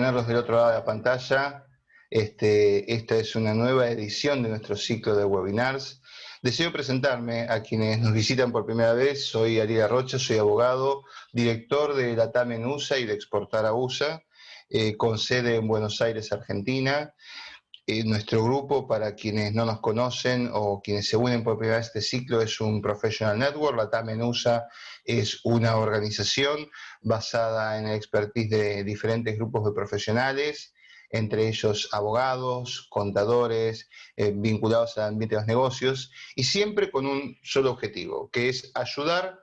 tenerlos del otro lado de la pantalla. Esta es una nueva edición de nuestro ciclo de webinars. Deseo presentarme a quienes nos visitan por primera vez. Soy Ariel Rocha, soy abogado, director de LATAM en USA y de Exportar a USA, con sede en Buenos Aires, Argentina. Nuestro grupo, para quienes no nos conocen o quienes se unen por primera vez a este ciclo, es un Professional Network. LATAM en USA es una organización basada en el expertise de diferentes grupos de profesionales, entre ellos abogados, contadores, vinculados al ambiente de los negocios, y siempre con un solo objetivo, que es ayudar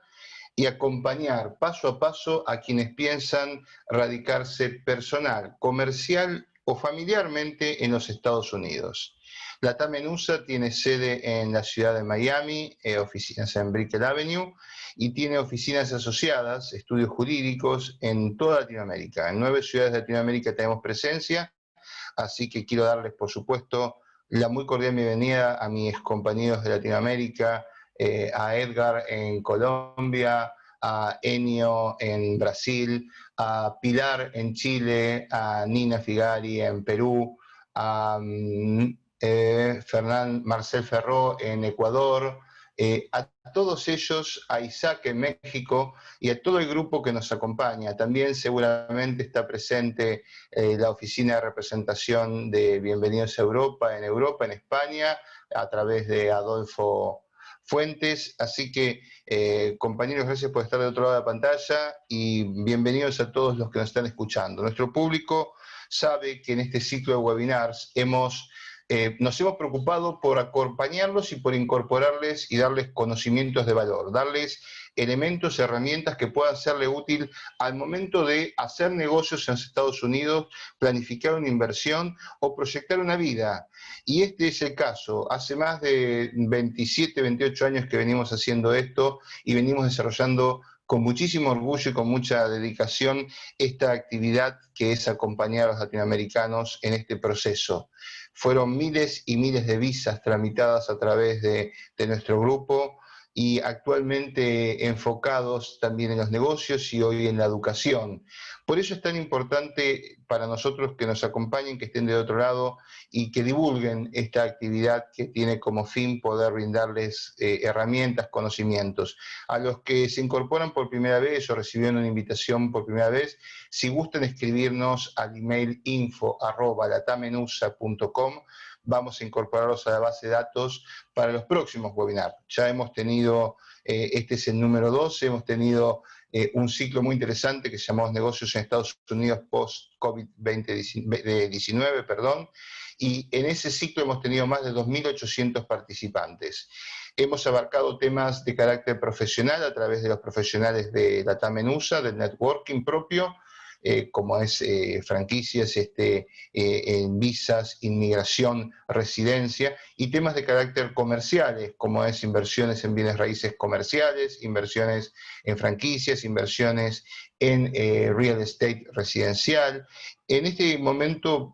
y acompañar paso a paso a quienes piensan radicarse personal, comercial o familiarmente en los Estados Unidos. LATAM en USA tiene sede en la ciudad de Miami, oficinas en Brickell Avenue, y tiene oficinas asociadas, estudios jurídicos, en toda Latinoamérica. En 9 ciudades de Latinoamérica tenemos presencia, así que quiero darles, por supuesto, la muy cordial bienvenida a mis compañeros de Latinoamérica, a Edgar en Colombia, a Enio en Brasil, a Pilar en Chile, a Nina Figari en Perú, a Marcel Ferró en Ecuador, a todos ellos, a Isaac en México y a todo el grupo que nos acompaña. También seguramente está presente la oficina de representación de Bienvenidos a Europa, en España, a través de Adolfo Fuentes. Así que, compañeros, gracias por estar del otro lado de la pantalla y bienvenidos a todos los que nos están escuchando. Nuestro público sabe que en este ciclo de webinars nos hemos preocupado por acompañarlos y por incorporarles y darles conocimientos de valor, darles elementos, herramientas que puedan serle útil al momento de hacer negocios en los Estados Unidos, planificar una inversión o proyectar una vida. Y este es el caso. Hace más de 27, 28 años que venimos haciendo esto y venimos desarrollando con muchísimo orgullo y con mucha dedicación esta actividad que es acompañar a los latinoamericanos en este proceso. Fueron miles y miles de visas tramitadas a través de nuestro grupo y actualmente enfocados también en los negocios y hoy en la educación. Por eso es tan importante para nosotros que nos acompañen, que estén de otro lado y que divulguen esta actividad que tiene como fin poder brindarles herramientas, conocimientos. A los que se incorporan por primera vez o recibieron una invitación por primera vez, si gustan escribirnos al email info@latamenusa.com, vamos a incorporarlos a la base de datos para los próximos webinars. Ya hemos tenido, este es el número 12, hemos tenido un ciclo muy interesante que se llamó Negocios en Estados Unidos post-COVID-19, y en ese ciclo hemos tenido más de 2.800 participantes. Hemos abarcado temas de carácter profesional a través de los profesionales de LATAM en USA, del networking propio, como es franquicias, en visas, inmigración, residencia, y temas de carácter comerciales, como es inversiones en bienes raíces comerciales, inversiones en franquicias, inversiones en real estate residencial. En este momento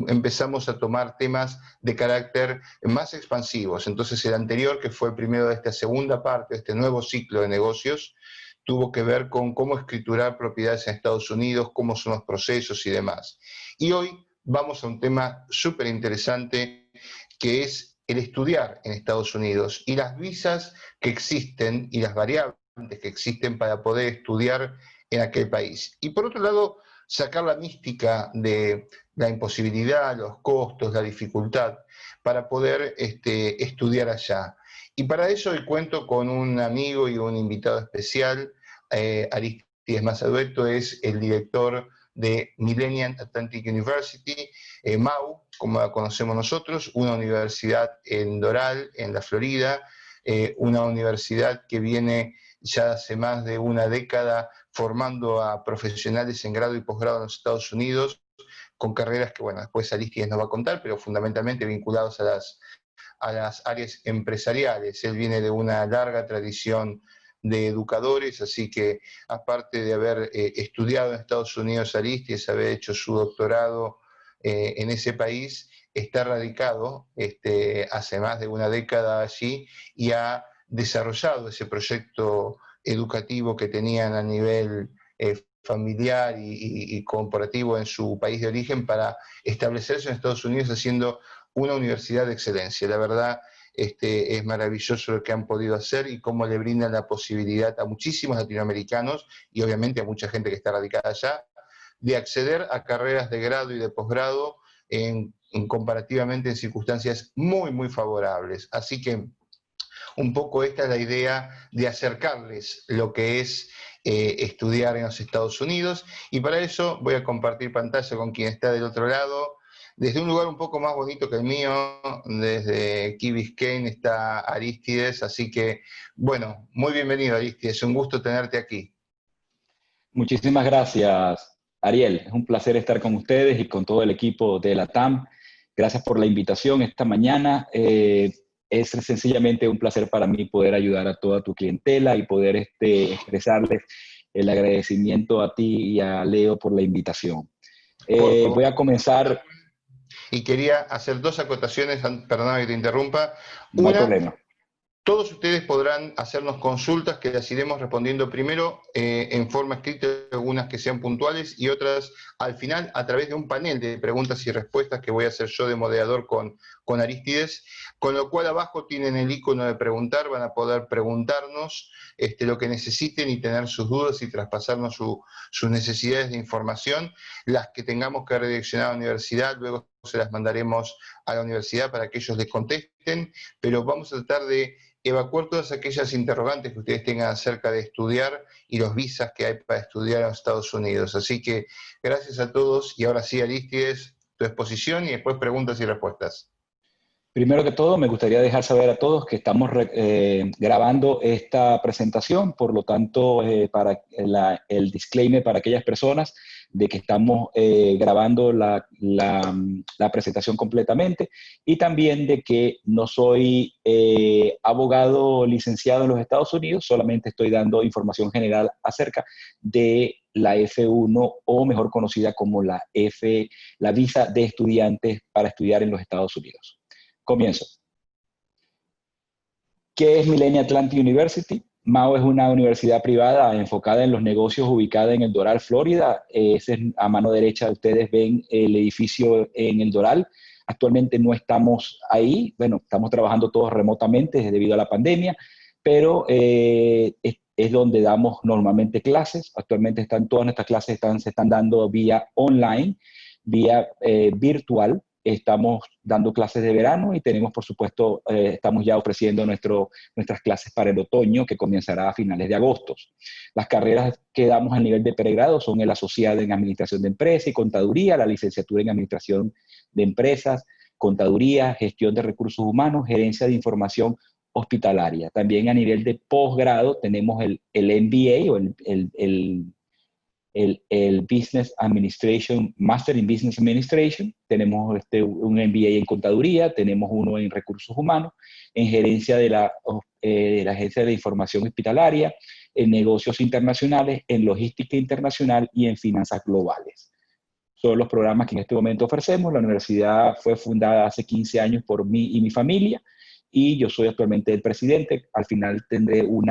empezamos a tomar temas de carácter más expansivos. Entonces el anterior, que fue el primero de esta segunda parte, de este nuevo ciclo de negocios, tuvo que ver con cómo escriturar propiedades en Estados Unidos, cómo son los procesos y demás. Y hoy vamos a un tema súper interesante, que es el estudiar en Estados Unidos y las visas que existen y las variables que existen para poder estudiar en aquel país. Y por otro lado, sacar la mística de la imposibilidad, los costos, la dificultad, para poder estudiar allá. Y para eso hoy cuento con un amigo y un invitado especial. Aristides Masadueto es el director de Millennium Atlantic University, MAU, como la conocemos nosotros, una universidad en Doral, en la Florida, una universidad que viene ya hace más de una década formando a profesionales en grado y posgrado en los Estados Unidos, con carreras que, bueno, después Aristides nos va a contar, pero fundamentalmente vinculados a las áreas empresariales. Él viene de una larga tradición de educadores, así que aparte de haber estudiado en Estados Unidos Aristides, haber hecho su doctorado en ese país, está radicado hace más de una década allí y ha desarrollado ese proyecto educativo que tenían a nivel familiar y corporativo en su país de origen para establecerse en Estados Unidos haciendo una universidad de excelencia. La verdad, es maravilloso lo que han podido hacer y cómo le brindan la posibilidad a muchísimos latinoamericanos y obviamente a mucha gente que está radicada allá, de acceder a carreras de grado y de posgrado comparativamente en circunstancias muy, muy favorables. Así que un poco esta es la idea de acercarles lo que es estudiar en los Estados Unidos, y para eso voy a compartir pantalla con quien está del otro lado. Desde un lugar un poco más bonito que el mío, desde Key Biscayne, está Arístides, así que, bueno, muy bienvenido Arístides, un gusto tenerte aquí. Muchísimas gracias, Ariel. Es un placer estar con ustedes y con todo el equipo de la TAM. Gracias por la invitación esta mañana. Es sencillamente un placer para mí poder ayudar a toda tu clientela y poder expresarles el agradecimiento a ti y a Leo por la invitación. Por favor. Voy a comenzar. Y quería hacer dos acotaciones, perdona que te interrumpa. No hay Una, problema. todos ustedes podrán hacernos consultas que las iremos respondiendo primero en forma escrita, algunas que sean puntuales y otras al final a través de un panel de preguntas y respuestas que voy a hacer yo de moderador con Arístides, con lo cual abajo tienen el icono de preguntar, van a poder preguntarnos lo que necesiten y tener sus dudas y traspasarnos sus necesidades de información, las que tengamos que redireccionar a la universidad, luego se las mandaremos a la universidad para que ellos les contesten, pero vamos a tratar de evacuar todas aquellas interrogantes que ustedes tengan acerca de estudiar y los visas que hay para estudiar en los Estados Unidos. Así que gracias a todos y ahora sí, Arístides, tu exposición y después preguntas y respuestas. Primero que todo, me gustaría dejar saber a todos que estamos grabando esta presentación, por lo tanto, para el disclaimer para aquellas personas de que estamos grabando la presentación completamente, y también de que no soy abogado licenciado en los Estados Unidos, solamente estoy dando información general acerca de la F1, o mejor conocida como la visa de estudiantes para estudiar en los Estados Unidos. Comienzo. ¿Qué es Millenia Atlantic University? MAU es una universidad privada enfocada en los negocios, ubicada en el Doral, Florida. A mano derecha ustedes ven el edificio en el Doral. Actualmente no estamos ahí. Bueno, estamos trabajando todos remotamente debido a la pandemia, pero es donde damos normalmente clases. Actualmente todas nuestras clases se están dando vía online, vía virtual. Estamos dando clases de verano y tenemos, por supuesto, estamos ya ofreciendo nuestras clases para el otoño, que comenzará a finales de agosto. Las carreras que damos a nivel de pregrado son el asociado en Administración de Empresas y Contaduría, la licenciatura en Administración de Empresas, Contaduría, Gestión de Recursos Humanos, Gerencia de Información Hospitalaria. También a nivel de posgrado tenemos el MBA o el Business Administration, Master in Business Administration. Tenemos un MBA en Contaduría, tenemos uno en Recursos Humanos, en Gerencia de la Agencia de Información Hospitalaria, en Negocios Internacionales, en Logística Internacional y en Finanzas Globales. Son los programas que en este momento ofrecemos. La universidad fue fundada hace 15 años por mí y mi familia, y yo soy actualmente el presidente. Al final tendré un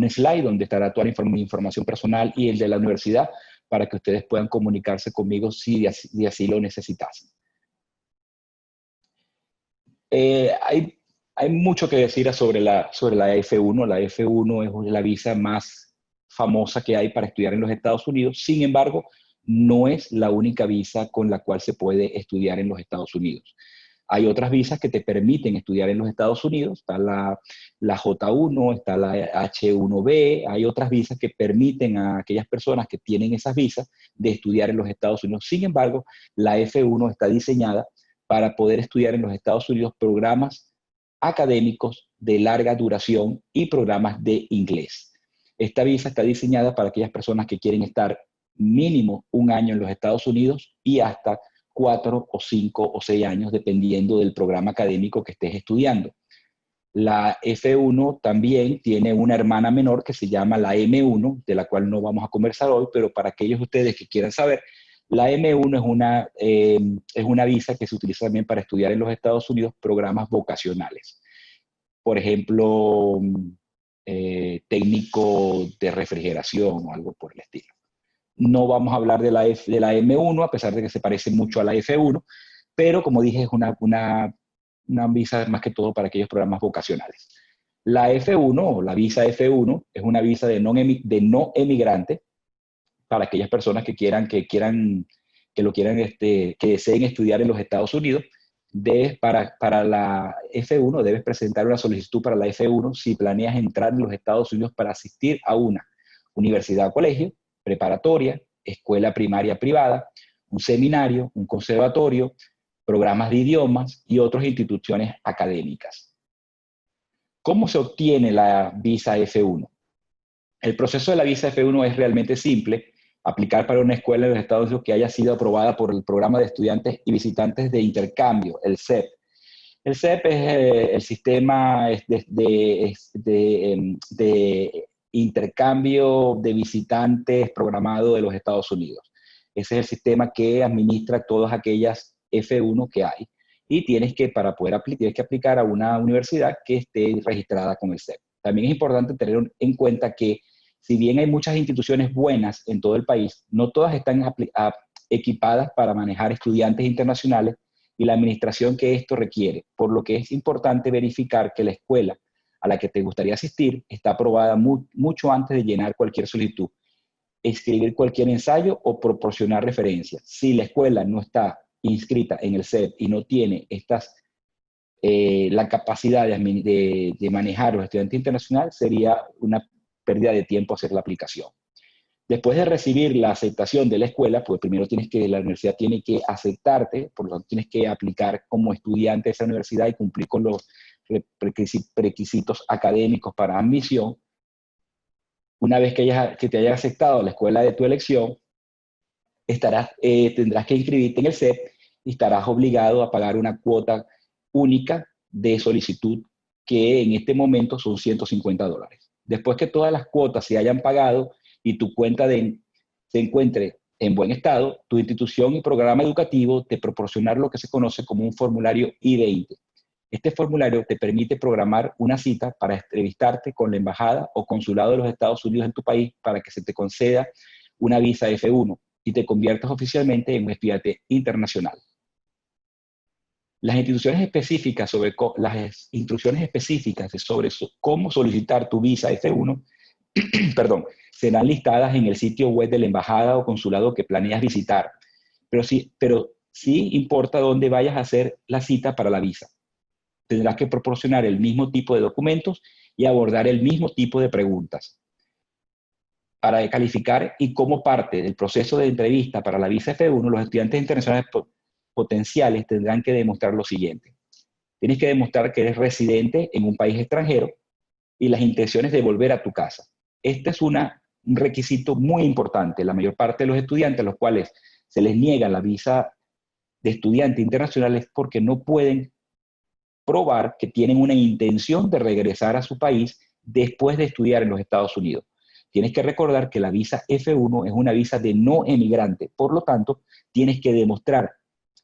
slide donde estará toda la información personal y el de la universidad, para que ustedes puedan comunicarse conmigo si así lo necesitasen. Hay mucho que decir sobre la F1. La F1 es la visa más famosa que hay para estudiar en los Estados Unidos. Sin embargo, no es la única visa con la cual se puede estudiar en los Estados Unidos. Hay otras visas que te permiten estudiar en los Estados Unidos. Está la J1, está la H1B. Hay otras visas que permiten a aquellas personas que tienen esas visas de estudiar en los Estados Unidos. Sin embargo, la F1 está diseñada para poder estudiar en los Estados Unidos programas académicos de larga duración y programas de inglés. Esta visa está diseñada para aquellas personas que quieren estar mínimo un año en los Estados Unidos y hasta 4 o 5 o 6 años, dependiendo del programa académico que estés estudiando. La F1 también tiene una hermana menor que se llama la M1, de la cual no vamos a conversar hoy, pero para aquellos de ustedes que quieran saber, la M1 es una visa que se utiliza también para estudiar en los Estados Unidos programas vocacionales. Por ejemplo, técnico de refrigeración o algo por el estilo. No vamos a hablar de de la M1, a pesar de que se parece mucho a la F1, pero como dije, es una visa más que todo para aquellos programas vocacionales. La F1 o la visa F1 es una visa de no emigrante para aquellas personas que deseen estudiar en los Estados Unidos. Para la F1 debes presentar una solicitud para la F1 si planeas entrar en los Estados Unidos para asistir a una universidad o colegio, preparatoria, escuela primaria privada, un seminario, un conservatorio, programas de idiomas y otras instituciones académicas. ¿Cómo se obtiene la visa F1? El proceso de la visa F1 es realmente simple. Aplicar para una escuela en los Estados Unidos que haya sido aprobada por el Programa de Estudiantes y Visitantes de Intercambio, el CEP. El CEP es el sistema de intercambio de visitantes programado de los Estados Unidos. Ese es el sistema que administra todas aquellas F1 que hay. Y tienes que aplicar a una universidad que esté registrada con el CEP. También es importante tener en cuenta que si bien hay muchas instituciones buenas en todo el país, no todas están equipadas para manejar estudiantes internacionales y la administración que esto requiere, por lo que es importante verificar que la escuela a la que te gustaría asistir está aprobada mucho antes de llenar cualquier solicitud, escribir cualquier ensayo o proporcionar referencias. Si la escuela no está inscrita en el CEP y no tiene la capacidad de manejar a los estudiantes internacionales, sería una pérdida de tiempo hacer la aplicación. Después de recibir la aceptación de la escuela, pues primero la universidad tiene que aceptarte, por lo tanto tienes que aplicar como estudiante de esa universidad y cumplir con los requisitos académicos para admisión. Una vez que te haya aceptado la escuela de tu elección, tendrás que inscribirte en el CEP y estarás obligado a pagar una cuota única de solicitud que en este momento son $150. Después que todas las cuotas se hayan pagado y tu cuenta se encuentre en buen estado, tu institución y programa educativo te proporcionarán lo que se conoce como un formulario I-20. Este formulario te permite programar una cita para entrevistarte con la embajada o consulado de los Estados Unidos en tu país para que se te conceda una visa F1 y te conviertas oficialmente en un estudiante internacional. Las instrucciones específicas sobre cómo solicitar tu visa F1 perdón, serán listadas en el sitio web de la embajada o consulado que planeas visitar, pero sí importa dónde vayas a hacer la cita para la visa. Tendrás que proporcionar el mismo tipo de documentos y abordar el mismo tipo de preguntas. Para calificar y como parte del proceso de entrevista para la visa F1, los estudiantes internacionales potenciales tendrán que demostrar lo siguiente. Tienes que demostrar que eres residente en un país extranjero y las intenciones de volver a tu casa. Este es un requisito muy importante. La mayor parte de los estudiantes a los cuales se les niega la visa de estudiante internacional es porque no pueden probar que tienen una intención de regresar a su país después de estudiar en los Estados Unidos. Tienes que recordar que la visa F1 es una visa de no emigrante. Por lo tanto, tienes que demostrar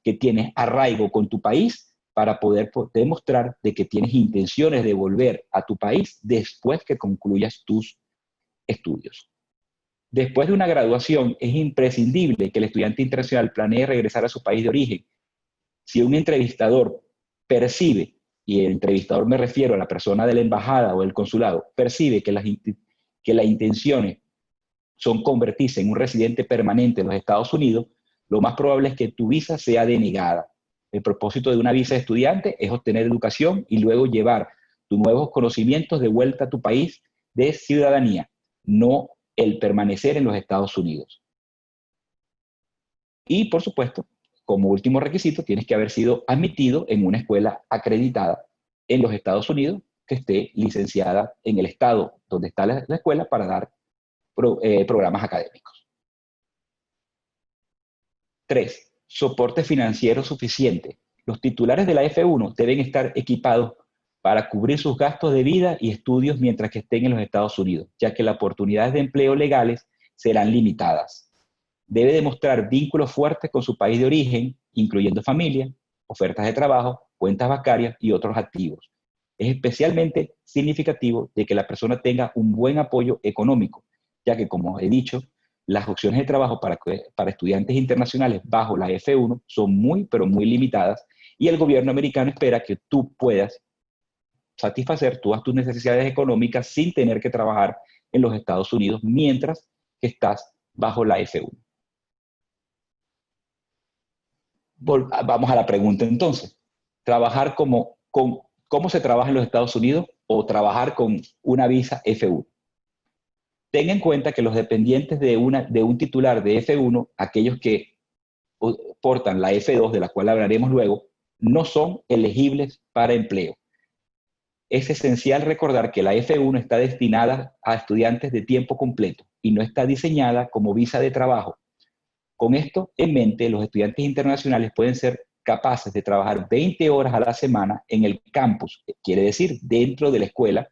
que tienes arraigo con tu país para poder demostrar de que tienes intenciones de volver a tu país después que concluyas tus estudios. Después de una graduación, es imprescindible que el estudiante internacional planee regresar a su país de origen. Si un entrevistador percibe, y el entrevistador me refiero a la persona de la embajada o del consulado, percibe que las intenciones son convertirse en un residente permanente en los Estados Unidos, lo más probable es que tu visa sea denegada. El propósito de una visa de estudiante es obtener educación y luego llevar tus nuevos conocimientos de vuelta a tu país de ciudadanía, no el permanecer en los Estados Unidos. Y, por supuesto, como último requisito, tienes que haber sido admitido en una escuela acreditada en los Estados Unidos que esté licenciada en el estado donde está la escuela para dar programas académicos. 3. Soporte financiero suficiente. Los titulares de la F1 deben estar equipados para cubrir sus gastos de vida y estudios mientras que estén en los Estados Unidos, ya que las oportunidades de empleo legales serán limitadas. Debe demostrar vínculos fuertes con su país de origen, incluyendo familia, ofertas de trabajo, cuentas bancarias y otros activos. Es especialmente significativo de que la persona tenga un buen apoyo económico, ya que, como he dicho, las opciones de trabajo para estudiantes internacionales bajo la F1 son muy, pero muy limitadas, y el gobierno americano espera que tú puedas satisfacer todas tus necesidades económicas sin tener que trabajar en los Estados Unidos mientras que estás bajo la F1. Vamos a la pregunta entonces. ¿Cómo se trabaja en los Estados Unidos o trabajar con una visa F1? Ten en cuenta que los dependientes de un titular de F1, aquellos que portan la F2, de la cual hablaremos luego, no son elegibles para empleo. Es esencial recordar que la F1 está destinada a estudiantes de tiempo completo y no está diseñada como visa de trabajo. Con esto en mente, los estudiantes internacionales pueden ser capaces de trabajar 20 horas a la semana en el campus, quiere decir, dentro de la escuela,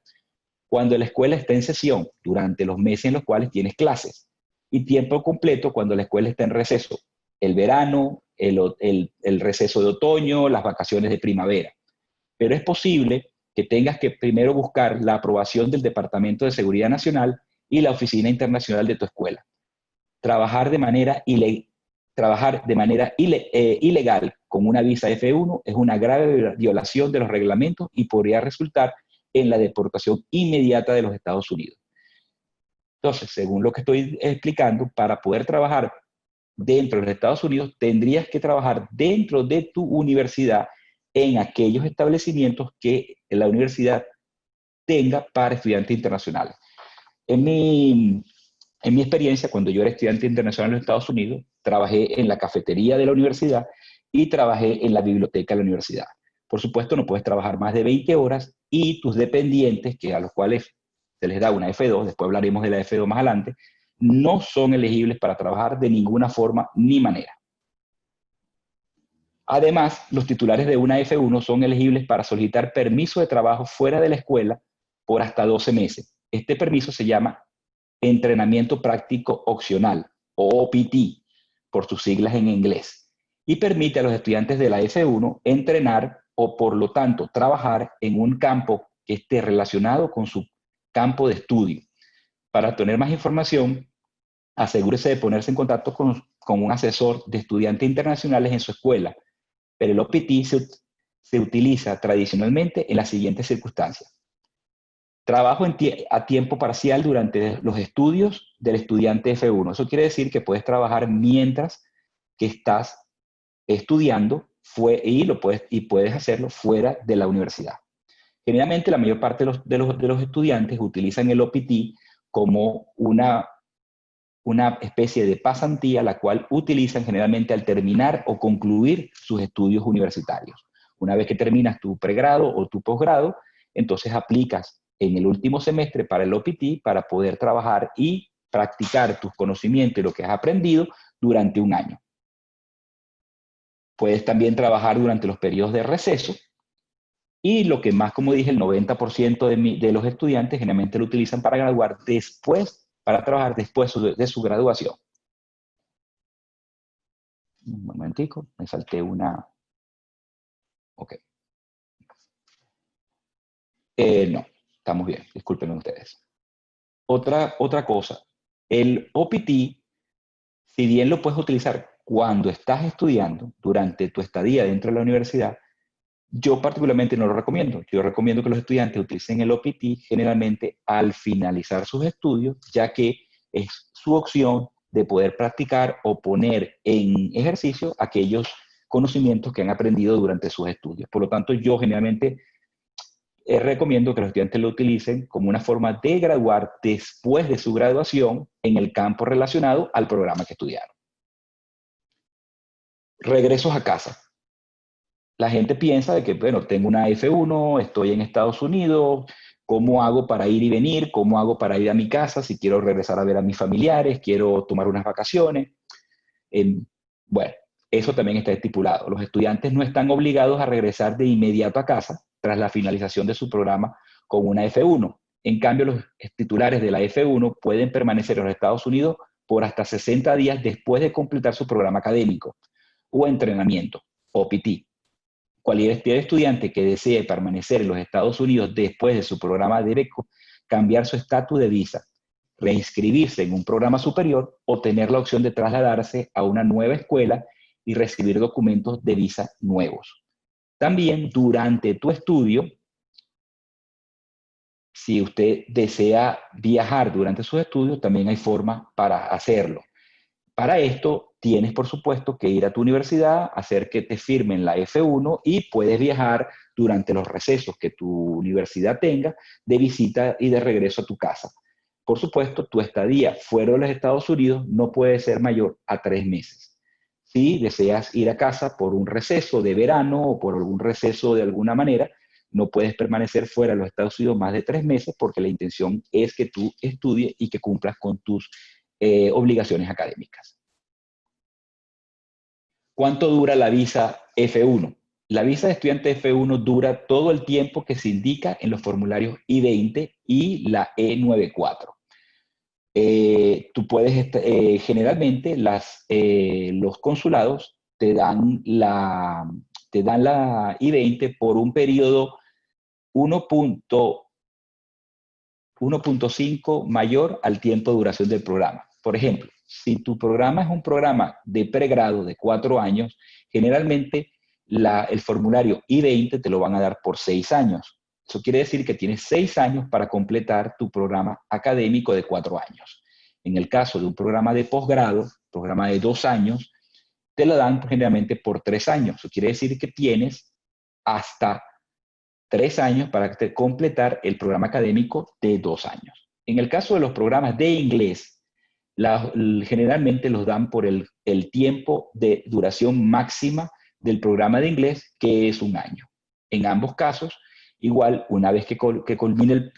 cuando la escuela está en sesión, durante los meses en los cuales tienes clases, y tiempo completo cuando la escuela está en receso, el verano, el receso de otoño, las vacaciones de primavera. Pero es posible que tengas que primero buscar la aprobación del Departamento de Seguridad Nacional y la Oficina Internacional de tu escuela. Trabajar de manera ilegal con una visa F1 es una grave violación de los reglamentos y podría resultar en la deportación inmediata de los Estados Unidos. Entonces, según lo que estoy explicando, para poder trabajar dentro de los Estados Unidos, tendrías que trabajar dentro de tu universidad en aquellos establecimientos que la universidad tenga para estudiantes internacionales. En mi experiencia, cuando yo era estudiante internacional en los Estados Unidos, trabajé en la cafetería de la universidad y trabajé en la biblioteca de la universidad. Por supuesto, no puedes trabajar más de 20 horas y tus dependientes, a los cuales se les da una F2, después hablaremos de la F2 más adelante, no son elegibles para trabajar de ninguna forma ni manera. Además, los titulares de una F1 son elegibles para solicitar permiso de trabajo fuera de la escuela por hasta 12 meses. Este permiso se llama Entrenamiento Práctico Opcional, o OPT, por sus siglas en inglés, y permite a los estudiantes de la F1 entrenar o, por lo tanto, trabajar en un campo que esté relacionado con su campo de estudio. Para tener más información, asegúrese de ponerse en contacto con un asesor de estudiantes internacionales en su escuela, pero el OPT se utiliza tradicionalmente en las siguientes circunstancias. Trabajo a tiempo parcial durante los estudios del estudiante F1. Eso quiere decir que puedes trabajar mientras que estás estudiando y puedes hacerlo fuera de la universidad. Generalmente la mayor parte de los estudiantes utilizan el OPT como una especie de pasantía, la cual utilizan generalmente al terminar o concluir sus estudios universitarios. Una vez que terminas tu pregrado o tu posgrado, entonces aplicas en el último semestre para el OPT para poder trabajar y practicar tus conocimientos y lo que has aprendido durante un año. Puedes también trabajar durante los periodos de receso y lo que más, como dije, el 90% de los estudiantes generalmente lo utilizan para para trabajar después de su graduación. Un momentico, me salté una. Ok. No, estamos bien, disculpen ustedes. Otra cosa, el OPT, si bien lo puedes utilizar cuando estás estudiando, durante tu estadía dentro de la universidad, yo particularmente no lo recomiendo. Yo recomiendo que los estudiantes utilicen el OPT generalmente al finalizar sus estudios, ya que es su opción de poder practicar o poner en ejercicio aquellos conocimientos que han aprendido durante sus estudios. Por lo tanto, yo generalmente recomiendo que los estudiantes lo utilicen como una forma de graduar después de su graduación en el campo relacionado al programa que estudiaron. Regresos a casa. La gente piensa de que, bueno, tengo una F1, estoy en Estados Unidos, ¿cómo hago para ir y venir? ¿Cómo hago para ir a mi casa si quiero regresar a ver a mis familiares? ¿Quiero tomar unas vacaciones? Bueno, eso también está estipulado. Los estudiantes no están obligados a regresar de inmediato a casa tras la finalización de su programa con una F1. En cambio, los titulares de la F1 pueden permanecer en los Estados Unidos por hasta 60 días después de completar su programa académico o entrenamiento, OPT. Cualquier estudiante que desee permanecer en los Estados Unidos después de su programa debe cambiar su estatus de visa. reinscribirse en un programa superior o tener la opción de trasladarse a una nueva escuela y recibir documentos de visa nuevos. También durante tu estudio, si usted desea viajar durante sus estudios, también hay forma para hacerlo. Para esto, tienes, por supuesto, que ir a tu universidad, hacer que te firmen la F1 y puedes viajar durante los recesos que tu universidad tenga de visita y de regreso a tu casa. Por supuesto, tu estadía fuera de los Estados Unidos no puede ser mayor a 3 meses. Si deseas ir a casa por un receso de verano o por algún receso de alguna manera, no puedes permanecer fuera de los Estados Unidos más de 3 meses porque la intención es que tú estudies y que cumplas con tus obligaciones académicas. ¿Cuánto dura la visa F1? La visa de estudiante F1 dura todo el tiempo que se indica en los formularios I-20 y la E-94. Tú puedes, generalmente los consulados te dan la I-20 por un periodo 1.5 mayor al tiempo de duración del programa. Por ejemplo, si tu programa es un programa de pregrado de 4 años, generalmente el formulario I-20 te lo van a dar por 6 años. Eso quiere decir que tienes 6 años para completar tu programa académico de 4 años. En el caso de un programa de posgrado, programa de 2 años, te lo dan generalmente por 3 años. Eso quiere decir que tienes hasta 3 años para completar el programa académico de 2 años. En el caso de los programas de inglés, generalmente los dan por el tiempo de duración máxima del programa de inglés, que es 1 año. En ambos casos, igual, una vez que culmine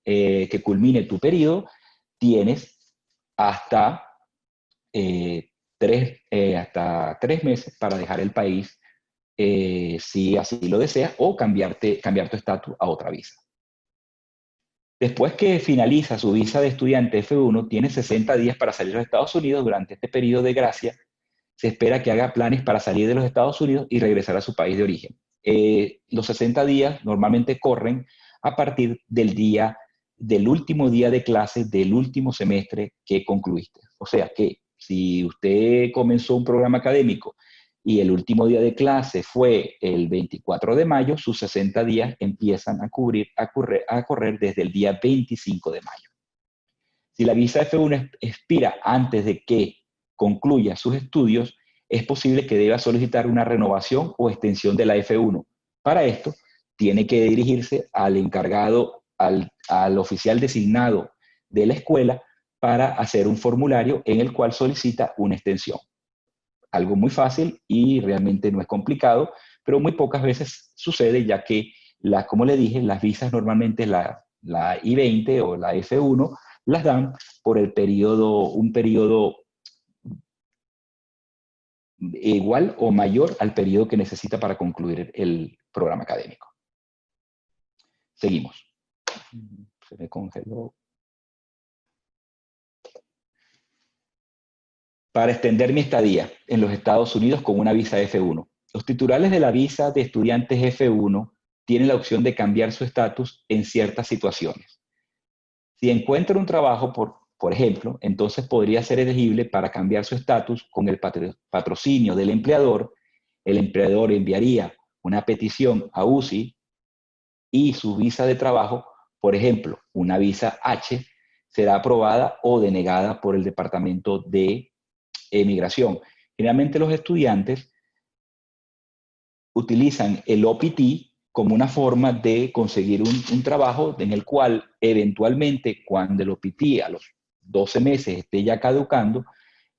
que culmine tu periodo, tienes hasta 3 meses para dejar el país si así lo deseas, o cambiar tu estatus a otra visa. Después que finaliza su visa de estudiante F1, tiene 60 días para salir de los Estados Unidos. Durante este periodo de gracia, se espera que haga planes para salir de los Estados Unidos y regresar a su país de origen. Los 60 días normalmente corren a partir del último día de clase del último semestre que concluiste. O sea que si usted comenzó un programa académico y el último día de clase fue el 24 de mayo, sus 60 días empiezan a correr desde el día 25 de mayo. Si la visa F1 expira antes de que concluya sus estudios, es posible que deba solicitar una renovación o extensión de la F1. Para esto, tiene que dirigirse al encargado, al oficial designado de la escuela para hacer un formulario en el cual solicita una extensión. Algo muy fácil y realmente no es complicado, pero muy pocas veces sucede, ya que, como le dije, las visas normalmente, la I-20 o la F1, las dan por un periodo igual o mayor al periodo que necesita para concluir el programa académico. Seguimos. Se me congeló. Para extender mi estadía en los Estados Unidos con una visa F1. Los titulares de la visa de estudiantes F1 tienen la opción de cambiar su estatus en ciertas situaciones. Si encuentra un trabajo, por ejemplo, entonces podría ser elegible para cambiar su estatus con el patrocinio del empleador. El empleador enviaría una petición a UCI y su visa de trabajo, por ejemplo, una visa H, será aprobada o denegada por el Departamento de Migración. Generalmente los estudiantes utilizan el OPT como una forma de conseguir un trabajo en el cual eventualmente, cuando el OPT a los 12 meses esté ya caducando,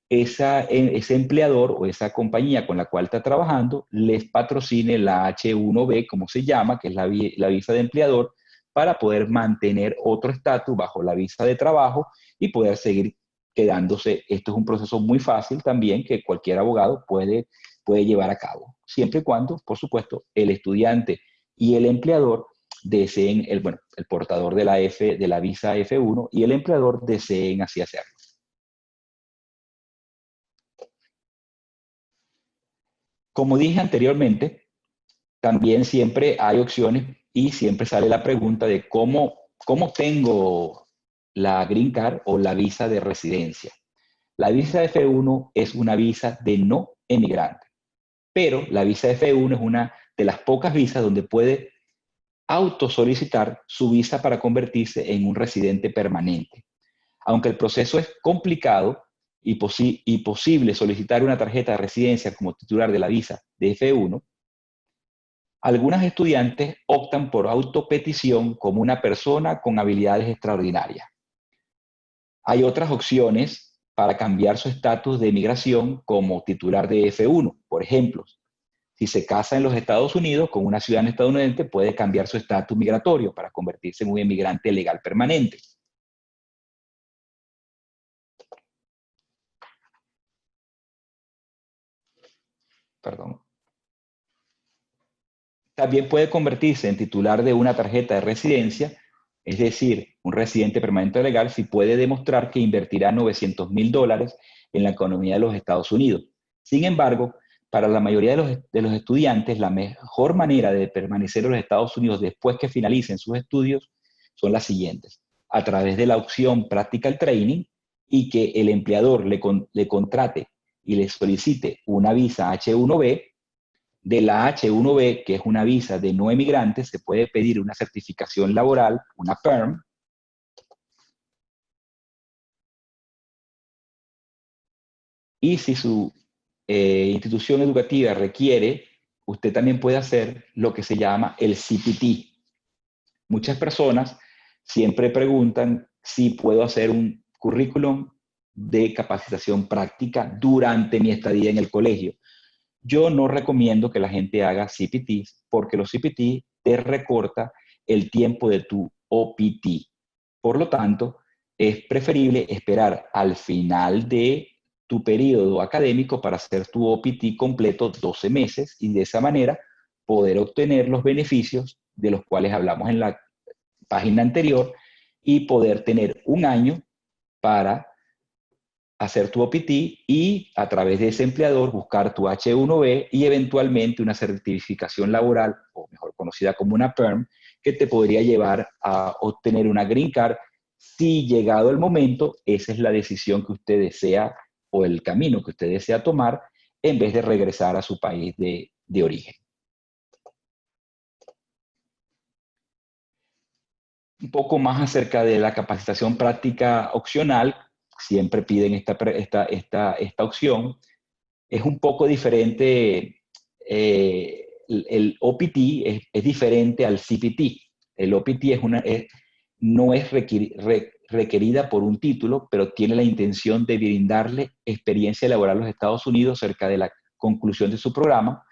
ese empleador o esa compañía con la cual está trabajando les patrocine la H1B, como se llama, que es la visa de empleador, para poder mantener otro estatus bajo la visa de trabajo y poder seguir quedándose. Esto es un proceso muy fácil también que cualquier abogado puede llevar a cabo, siempre y cuando, por supuesto, el estudiante y el empleador deseen, el portador de la visa F1 y el empleador deseen así hacerlo. Como dije anteriormente, también siempre hay opciones y siempre sale la pregunta de cómo ¿Cómo tengo la Green Card o la visa de residencia? La visa F1 es una visa de no emigrante, pero la visa F1 es una de las pocas visas donde puede autosolicitar su visa para convertirse en un residente permanente. Aunque el proceso es complicado y posible solicitar una tarjeta de residencia como titular de la visa de F1, algunos estudiantes optan por autopetición como una persona con habilidades extraordinarias. Hay otras opciones para cambiar su estatus de migración como titular de F1. Por ejemplo, si se casa en los Estados Unidos con una ciudadana estadounidense, puede cambiar su estatus migratorio para convertirse en un inmigrante legal permanente. Perdón. También puede convertirse en titular de una tarjeta de residencia, es decir, un residente permanente legal, si puede demostrar que invertirá $900,000 en la economía de los Estados Unidos. Sin embargo, para la mayoría de los estudiantes, la mejor manera de permanecer en los Estados Unidos después que finalicen sus estudios son las siguientes: a través de la opción Practical Training, y que el empleador le contrate y le solicite una visa H-1B. De la H-1B, que es una visa de no emigrantes, se puede pedir una certificación laboral, una PERM. Y si su institución educativa requiere, usted también puede hacer lo que se llama el CPT. Muchas personas siempre preguntan si puedo hacer un currículum de capacitación práctica durante mi estadía en el colegio. Yo no recomiendo que la gente haga CPTs porque los CPT te recorta el tiempo de tu OPT. Por lo tanto, es preferible esperar al final de tu periodo académico para hacer tu OPT completo 12 meses y de esa manera poder obtener los beneficios de los cuales hablamos en la página anterior y poder tener un año para hacer tu OPT y a través de ese empleador buscar tu H-1B y eventualmente una certificación laboral, o mejor conocida como una PERM, que te podría llevar a obtener una Green Card si llegado el momento, esa es la decisión que usted desea o el camino que usted desea tomar en vez de regresar a su país de origen. Un poco más acerca de la capacitación práctica opcional, siempre piden esta opción. Es un poco diferente, el OPT es diferente al CPT. El OPT no es requerida por un título, pero tiene la intención de brindarle experiencia laboral a los Estados Unidos cerca de la conclusión de su programa.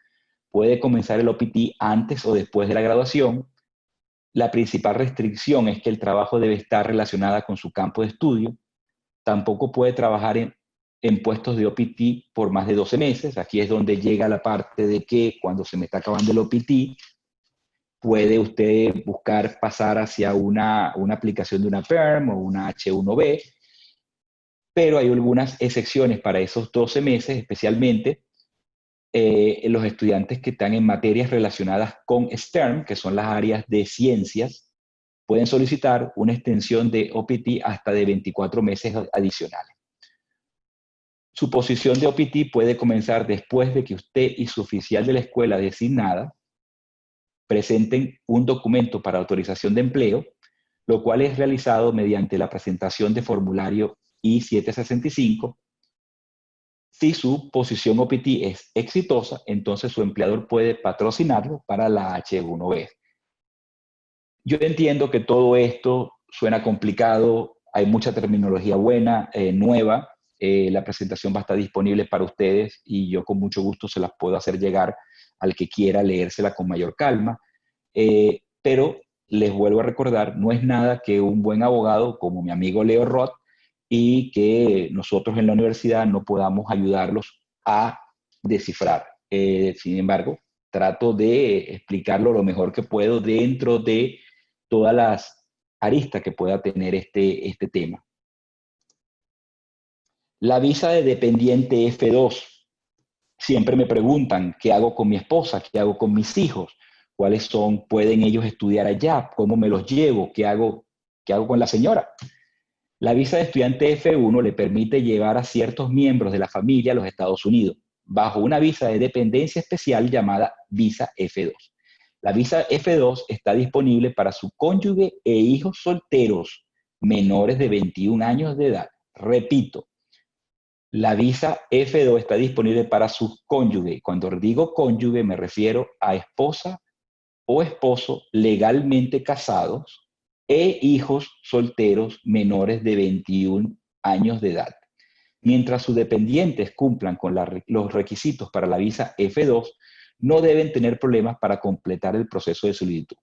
Puede comenzar el OPT antes o después de la graduación. La principal restricción es que el trabajo debe estar relacionado con su campo de estudio. Tampoco puede trabajar en puestos de OPT por más de 12 meses. Aquí es donde llega la parte de que cuando se me está acabando el OPT, puede usted buscar pasar hacia una aplicación de una PERM o una H-1B, pero hay algunas excepciones para esos 12 meses, especialmente los estudiantes que están en materias relacionadas con STEM, que son las áreas de ciencias, pueden solicitar una extensión de OPT hasta de 24 meses adicionales. Su posición de OPT puede comenzar después de que usted y su oficial de la escuela designada presenten un documento para autorización de empleo, lo cual es realizado mediante la presentación de formulario I-765. Si su posición OPT es exitosa, entonces su empleador puede patrocinarlo para la H-1B. Yo entiendo que todo esto suena complicado, hay mucha terminología buena, nueva. La presentación va a estar disponible para ustedes y yo con mucho gusto se las puedo hacer llegar al que quiera leérsela con mayor calma. Pero les vuelvo a recordar, no es nada que un buen abogado como mi amigo Leo Roth y que nosotros en la universidad no podamos ayudarlos a descifrar. Sin embargo, trato de explicarlo lo mejor que puedo dentro de todas las aristas que pueda tener este tema. La visa de dependiente F2. Siempre me preguntan, ¿qué hago con mi esposa? ¿Qué hago con mis hijos? ¿Cuáles son? ¿Pueden ellos estudiar allá? ¿Cómo me los llevo? ¿Qué hago ¿Qué hago con la señora? La visa de estudiante F1 le permite llevar a ciertos miembros de la familia a los Estados Unidos, bajo una visa de dependencia especial llamada visa F2. La visa F2 está disponible para su cónyuge e hijos solteros menores de 21 años de edad. Repito, la visa F2 está disponible para su cónyuge. Cuando digo cónyuge me refiero a esposa o esposo legalmente casados e hijos solteros menores de 21 años de edad. Mientras sus dependientes cumplan con los requisitos para la visa F2, no deben tener problemas para completar el proceso de solicitud.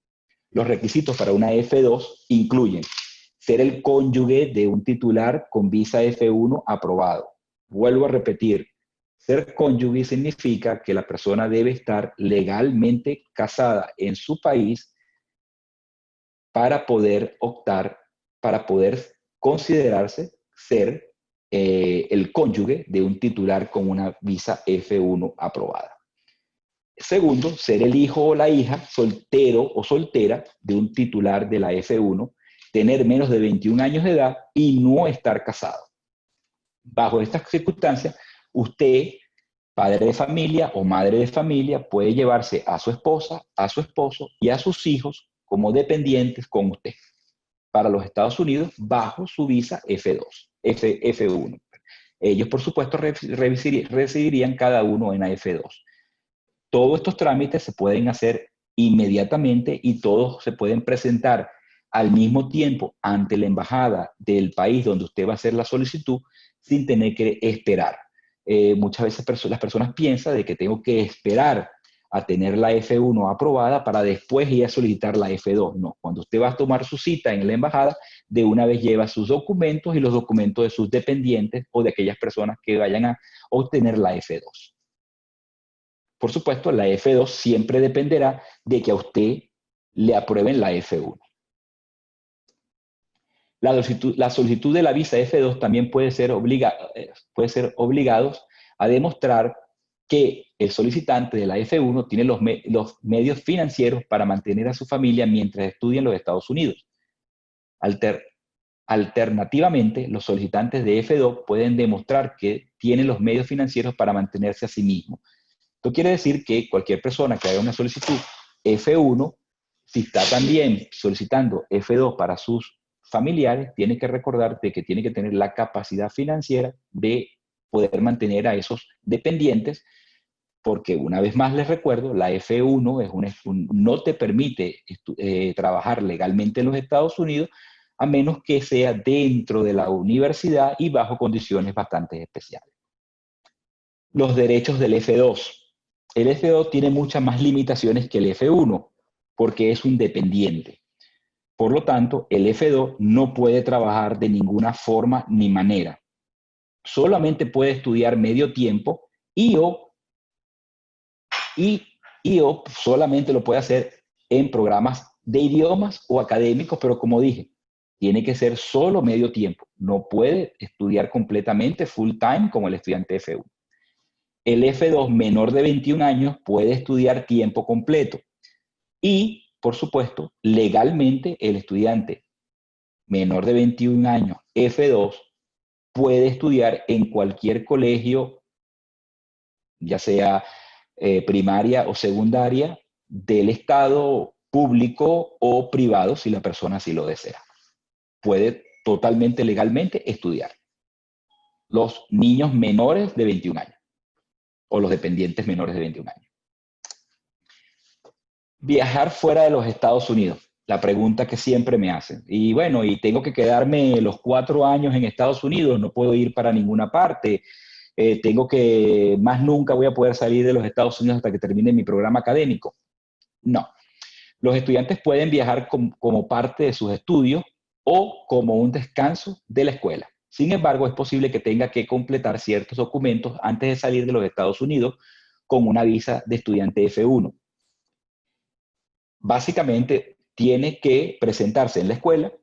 Los requisitos para una F2 incluyen ser el cónyuge de un titular con visa F1 aprobado. Vuelvo a repetir, ser cónyuge significa que la persona debe estar legalmente casada en su país para poder optar, para poder considerarse ser el cónyuge de un titular con una visa F1 aprobada. Segundo, ser el hijo o la hija soltero o soltera de un titular de la F1, tener menos de 21 años de edad y no estar casado. Bajo estas circunstancias, usted, padre de familia o madre de familia, puede llevarse a su esposa, a su esposo y a sus hijos como dependientes con usted para los Estados Unidos bajo su visa F1. Ellos, por supuesto, residirían cada uno en la F2. Todos estos trámites se pueden hacer inmediatamente y todos se pueden presentar al mismo tiempo ante la embajada del país donde usted va a hacer la solicitud sin tener que esperar. Muchas veces las personas piensan de que tengo que esperar a tener la F1 aprobada para después ir a solicitar la F2. No, cuando usted va a tomar su cita en la embajada, de una vez lleva sus documentos y los documentos de sus dependientes o de aquellas personas que vayan a obtener la F2. Por supuesto, la F2 siempre dependerá de que a usted le aprueben la F1. La solicitud de la visa F2 también puede ser obligados a demostrar que el solicitante de la F1 tiene los medios financieros para mantener a su familia mientras estudia en los Estados Unidos. Alternativamente, los solicitantes de F2 pueden demostrar que tienen los medios financieros para mantenerse a sí mismos. Esto quiere decir que cualquier persona que haga una solicitud F1, si está también solicitando F2 para sus familiares, tiene que recordar de que tiene que tener la capacidad financiera de poder mantener a esos dependientes, porque una vez más les recuerdo, la F1 no te permite trabajar legalmente en los Estados Unidos a menos que sea dentro de la universidad y bajo condiciones bastante especiales. Los derechos del F2. El F2 tiene muchas más limitaciones que el F1 porque es un dependiente. Por lo tanto, el F2 no puede trabajar de ninguna forma ni manera. Solamente puede estudiar medio tiempo y solamente lo puede hacer en programas de idiomas o académicos, pero como dije, tiene que ser solo medio tiempo. No puede estudiar completamente full time como el estudiante F1. El F2 menor de 21 años puede estudiar tiempo completo. Y, por supuesto, legalmente el estudiante menor de 21 años F2 puede estudiar en cualquier colegio, ya sea primaria o secundaria, del Estado público o privado, si la persona así lo desea. Puede totalmente legalmente estudiar. Los niños menores de 21 años o los dependientes menores de 21 años. Viajar fuera de los Estados Unidos, la pregunta que siempre me hacen. Y bueno, y tengo que quedarme los 4 años en Estados Unidos, no puedo ir para ninguna parte. Más nunca voy a poder salir de los Estados Unidos hasta que termine mi programa académico. No. Los estudiantes pueden viajar como parte de sus estudios o como un descanso de la escuela. Sin embargo, es posible que tenga que completar ciertos documentos antes de salir de los Estados Unidos con una visa de estudiante F1. Básicamente, tiene que presentarse en la escuela,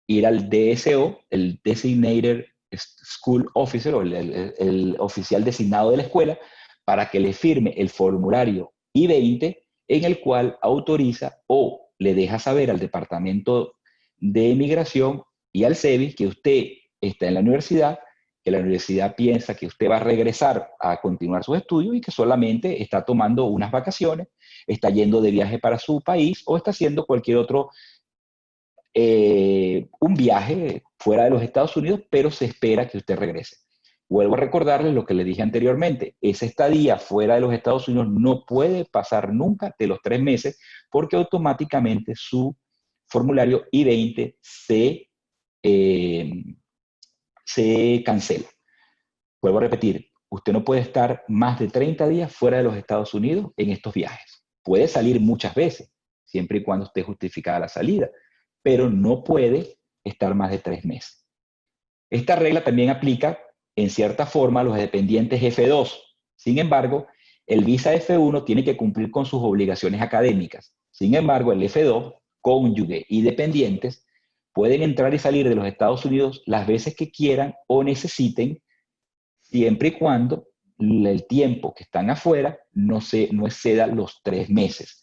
ir al DSO, el Designated School Officer, o el oficial designado de la escuela, para que le firme el formulario I-20, en el cual autoriza o le deja saber al departamento de Migración y al SEBIS que usted está en la universidad, que la universidad piensa que usted va a regresar a continuar sus estudios y que solamente está tomando unas vacaciones, está yendo de viaje para su país o está haciendo cualquier otro, un viaje fuera de los Estados Unidos, pero se espera que usted regrese. Vuelvo a recordarles lo que les dije anteriormente, esa estadía fuera de los Estados Unidos no puede pasar nunca de los 3 meses porque automáticamente su formulario I-20 se cancela. Vuelvo a repetir, usted no puede estar más de 30 días fuera de los Estados Unidos en estos viajes. Puede salir muchas veces, siempre y cuando esté justificada la salida, pero no puede estar más de 3 meses. Esta regla también aplica en cierta forma a los dependientes F2. Sin embargo, el visa F1 tiene que cumplir con sus obligaciones académicas. Sin embargo, el F2, cónyuge y dependientes, pueden entrar y salir de los Estados Unidos las veces que quieran o necesiten, siempre y cuando el tiempo que están afuera no exceda los 3 meses.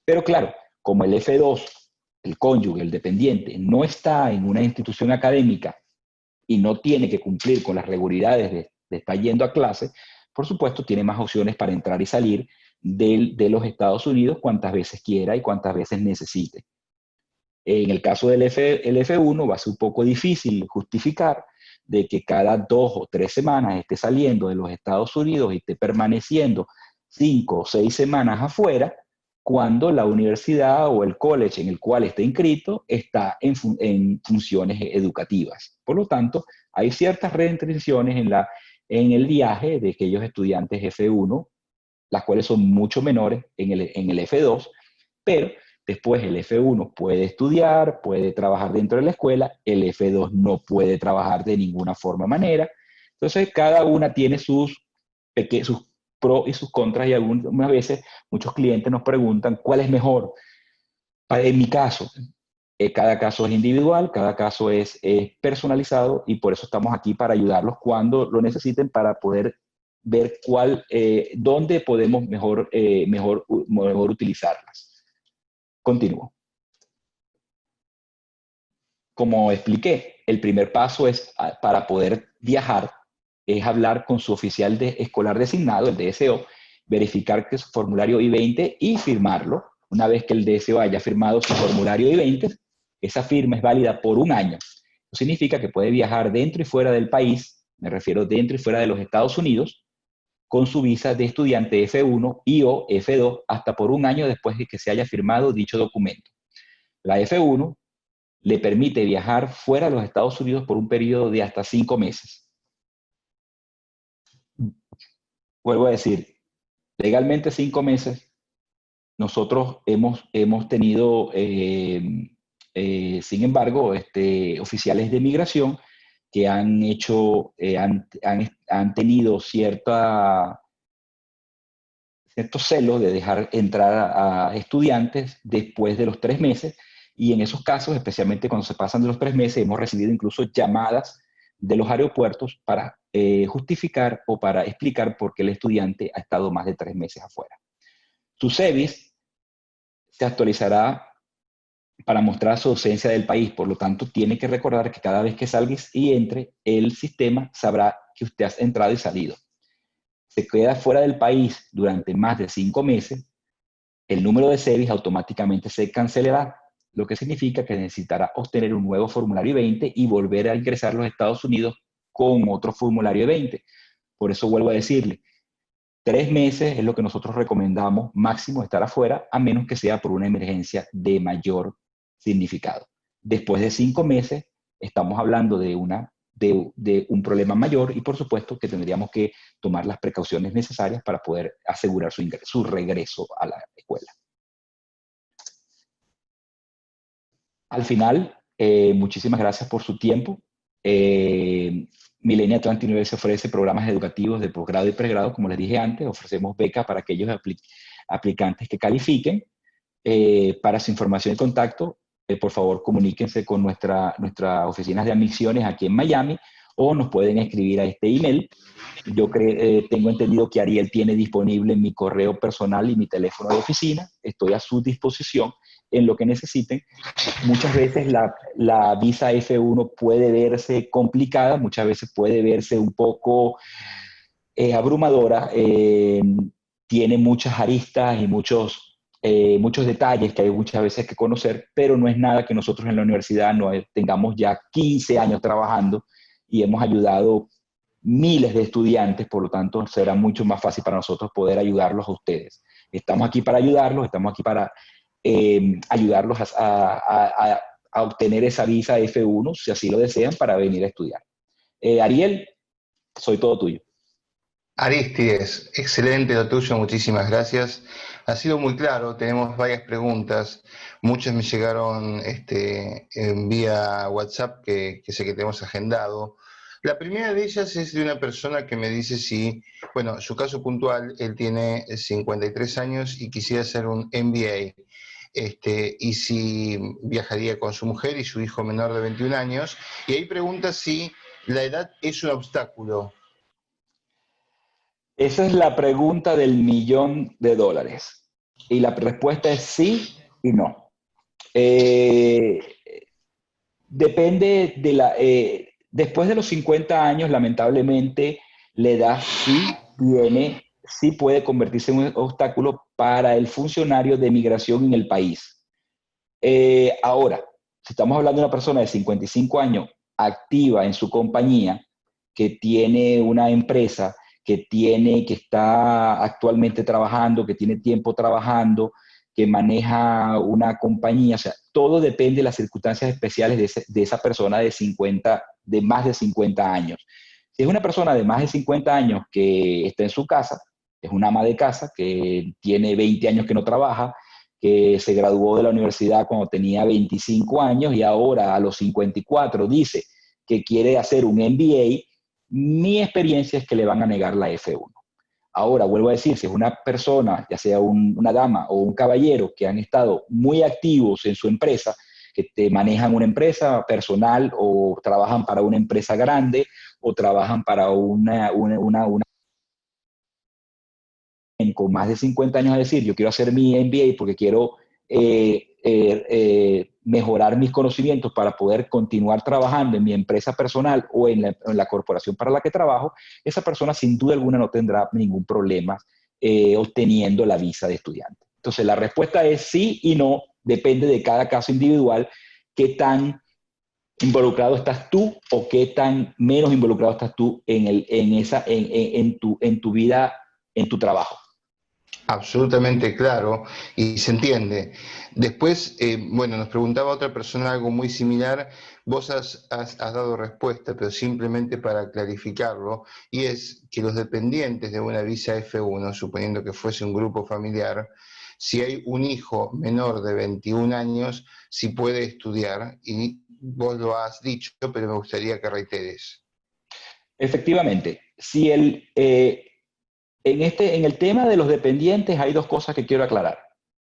Pero claro, como el F2, el cónyuge, el dependiente, no está en una institución académica y no tiene que cumplir con las regularidades de estar yendo a clase, por supuesto tiene más opciones para entrar y salir de los Estados Unidos cuantas veces quiera y cuantas veces necesite. En el caso del F1 va a ser un poco difícil justificar de que cada 2 o 3 semanas esté saliendo de los Estados Unidos y esté permaneciendo 5 o 6 semanas afuera, cuando la universidad o el college en el cual esté inscrito está en funciones educativas. Por lo tanto, hay ciertas restricciones en el viaje de aquellos estudiantes F1, las cuales son mucho menores en el F2, pero después el F1 puede estudiar, puede trabajar dentro de la escuela, el F2 no puede trabajar de ninguna forma o manera. Entonces, cada una tiene sus pros y sus contras y algunas veces muchos clientes nos preguntan cuál es mejor. En mi caso, cada caso es individual, cada caso es personalizado y por eso estamos aquí para ayudarlos cuando lo necesiten para poder ver dónde podemos mejor utilizarlas. Continúo. Como expliqué, el primer paso es para poder viajar es hablar con su oficial escolar designado, el DSO, verificar que su formulario I-20 y firmarlo. Una vez que el DSO haya firmado su formulario I-20, esa firma es válida por 1 año. Eso significa que puede viajar dentro y fuera del país, me refiero dentro y fuera de los Estados Unidos, con su visa de estudiante F1 y o F2 hasta por 1 año después de que se haya firmado dicho documento. La F1 le permite viajar fuera de los Estados Unidos por un periodo de hasta 5 meses. Vuelvo a decir, legalmente 5 meses. Nosotros hemos tenido, sin embargo, oficiales de migración que han tenido cierto celo de dejar entrar a estudiantes después de los 3 meses, y en esos casos, especialmente cuando se pasan de los 3 meses, hemos recibido incluso llamadas de los aeropuertos para justificar o para explicar por qué el estudiante ha estado más de 3 meses afuera. Su SEBIS se actualizará para mostrar su ausencia del país, por lo tanto tiene que recordar que cada vez que salga y entre, el sistema sabrá que usted ha entrado y salido. Se queda fuera del país durante más de 5 meses, el número de SEBIS automáticamente se cancelará, lo que significa que necesitará obtener un nuevo formulario I-20 y volver a ingresar a los Estados Unidos con otro formulario I-20. Por eso vuelvo a decirle, 3 meses es lo que nosotros recomendamos máximo estar afuera, a menos que sea por una emergencia de mayor significado. Después de 5 meses, estamos hablando de un problema mayor y por supuesto que tendríamos que tomar las precauciones necesarias para poder asegurar su regreso a la escuela. Al final, muchísimas gracias por su tiempo. Millennium Atlantic University ofrece programas educativos de posgrado y pregrado, como les dije antes. Ofrecemos becas para aquellos aplicantes que califiquen. Para su información y contacto, por favor comuníquense con nuestras oficinas de admisiones aquí en Miami o nos pueden escribir a este email. Yo tengo entendido que Ariel tiene disponible mi correo personal y mi teléfono de oficina. Estoy a su disposición en lo que necesiten. Muchas veces la visa F1 puede verse complicada, muchas veces puede verse un poco abrumadora, tiene muchas aristas y muchos detalles que hay muchas veces que conocer, pero no es nada que nosotros en la universidad no tengamos ya 15 años trabajando y hemos ayudado miles de estudiantes, por lo tanto será mucho más fácil para nosotros poder ayudarlos a ustedes. Estamos aquí para ayudarlos, estamos aquí para ayudarlos a obtener esa visa F1, si así lo desean, para venir a estudiar. Ariel, soy todo tuyo. Aristides, excelente lo tuyo, muchísimas gracias. Ha sido muy claro, tenemos varias preguntas, muchas me llegaron en vía WhatsApp que sé que tenemos agendado. La primera de ellas es de una persona que me dice si, bueno, su caso puntual, él tiene 53 años y quisiera hacer un MBA, y si viajaría con su mujer y su hijo menor de 21 años, y ahí pregunta si la edad es un obstáculo. Esa es la pregunta del $1.000.000. Y la respuesta es sí y no. Eh, Depende de después de los 50 años, lamentablemente, la edad sí puede convertirse en un obstáculo para el funcionario de migración en el país. Ahora, si estamos hablando de una persona de 55 años activa en su compañía, que tiene una empresa, que está actualmente trabajando, que tiene tiempo trabajando, que maneja una compañía, o sea, todo depende de las circunstancias especiales de esa persona de más de 50 años. Si es una persona de más de 50 años que está en su casa, es una ama de casa, que tiene 20 años que no trabaja, que se graduó de la universidad cuando tenía 25 años y ahora a los 54 dice que quiere hacer un MBA, mi experiencia es que le van a negar la F1. Ahora, vuelvo a decir, si es una persona, ya sea una dama o un caballero, que han estado muy activos en su empresa, que te manejan una empresa personal o trabajan para una empresa grande o trabajan para una con más de 50 años a decir, yo quiero hacer mi MBA porque quiero mejorar mis conocimientos para poder continuar trabajando en mi empresa personal o en la corporación para la que trabajo, esa persona sin duda alguna no tendrá ningún problema obteniendo la visa de estudiante. Entonces, la respuesta es sí y no, depende de cada caso individual, qué tan involucrado estás tú o qué tan menos involucrado estás tú en tu vida, en tu trabajo. Absolutamente claro y se entiende. Después, bueno, nos preguntaba otra persona algo muy similar. Vos has dado respuesta, pero simplemente para clarificarlo, y es que los dependientes de una visa F1, suponiendo que fuese un grupo familiar, si hay un hijo menor de 21 años, sí puede estudiar, y vos lo has dicho, pero me gustaría que reiteres. Efectivamente, si en el tema de los dependientes hay dos cosas que quiero aclarar.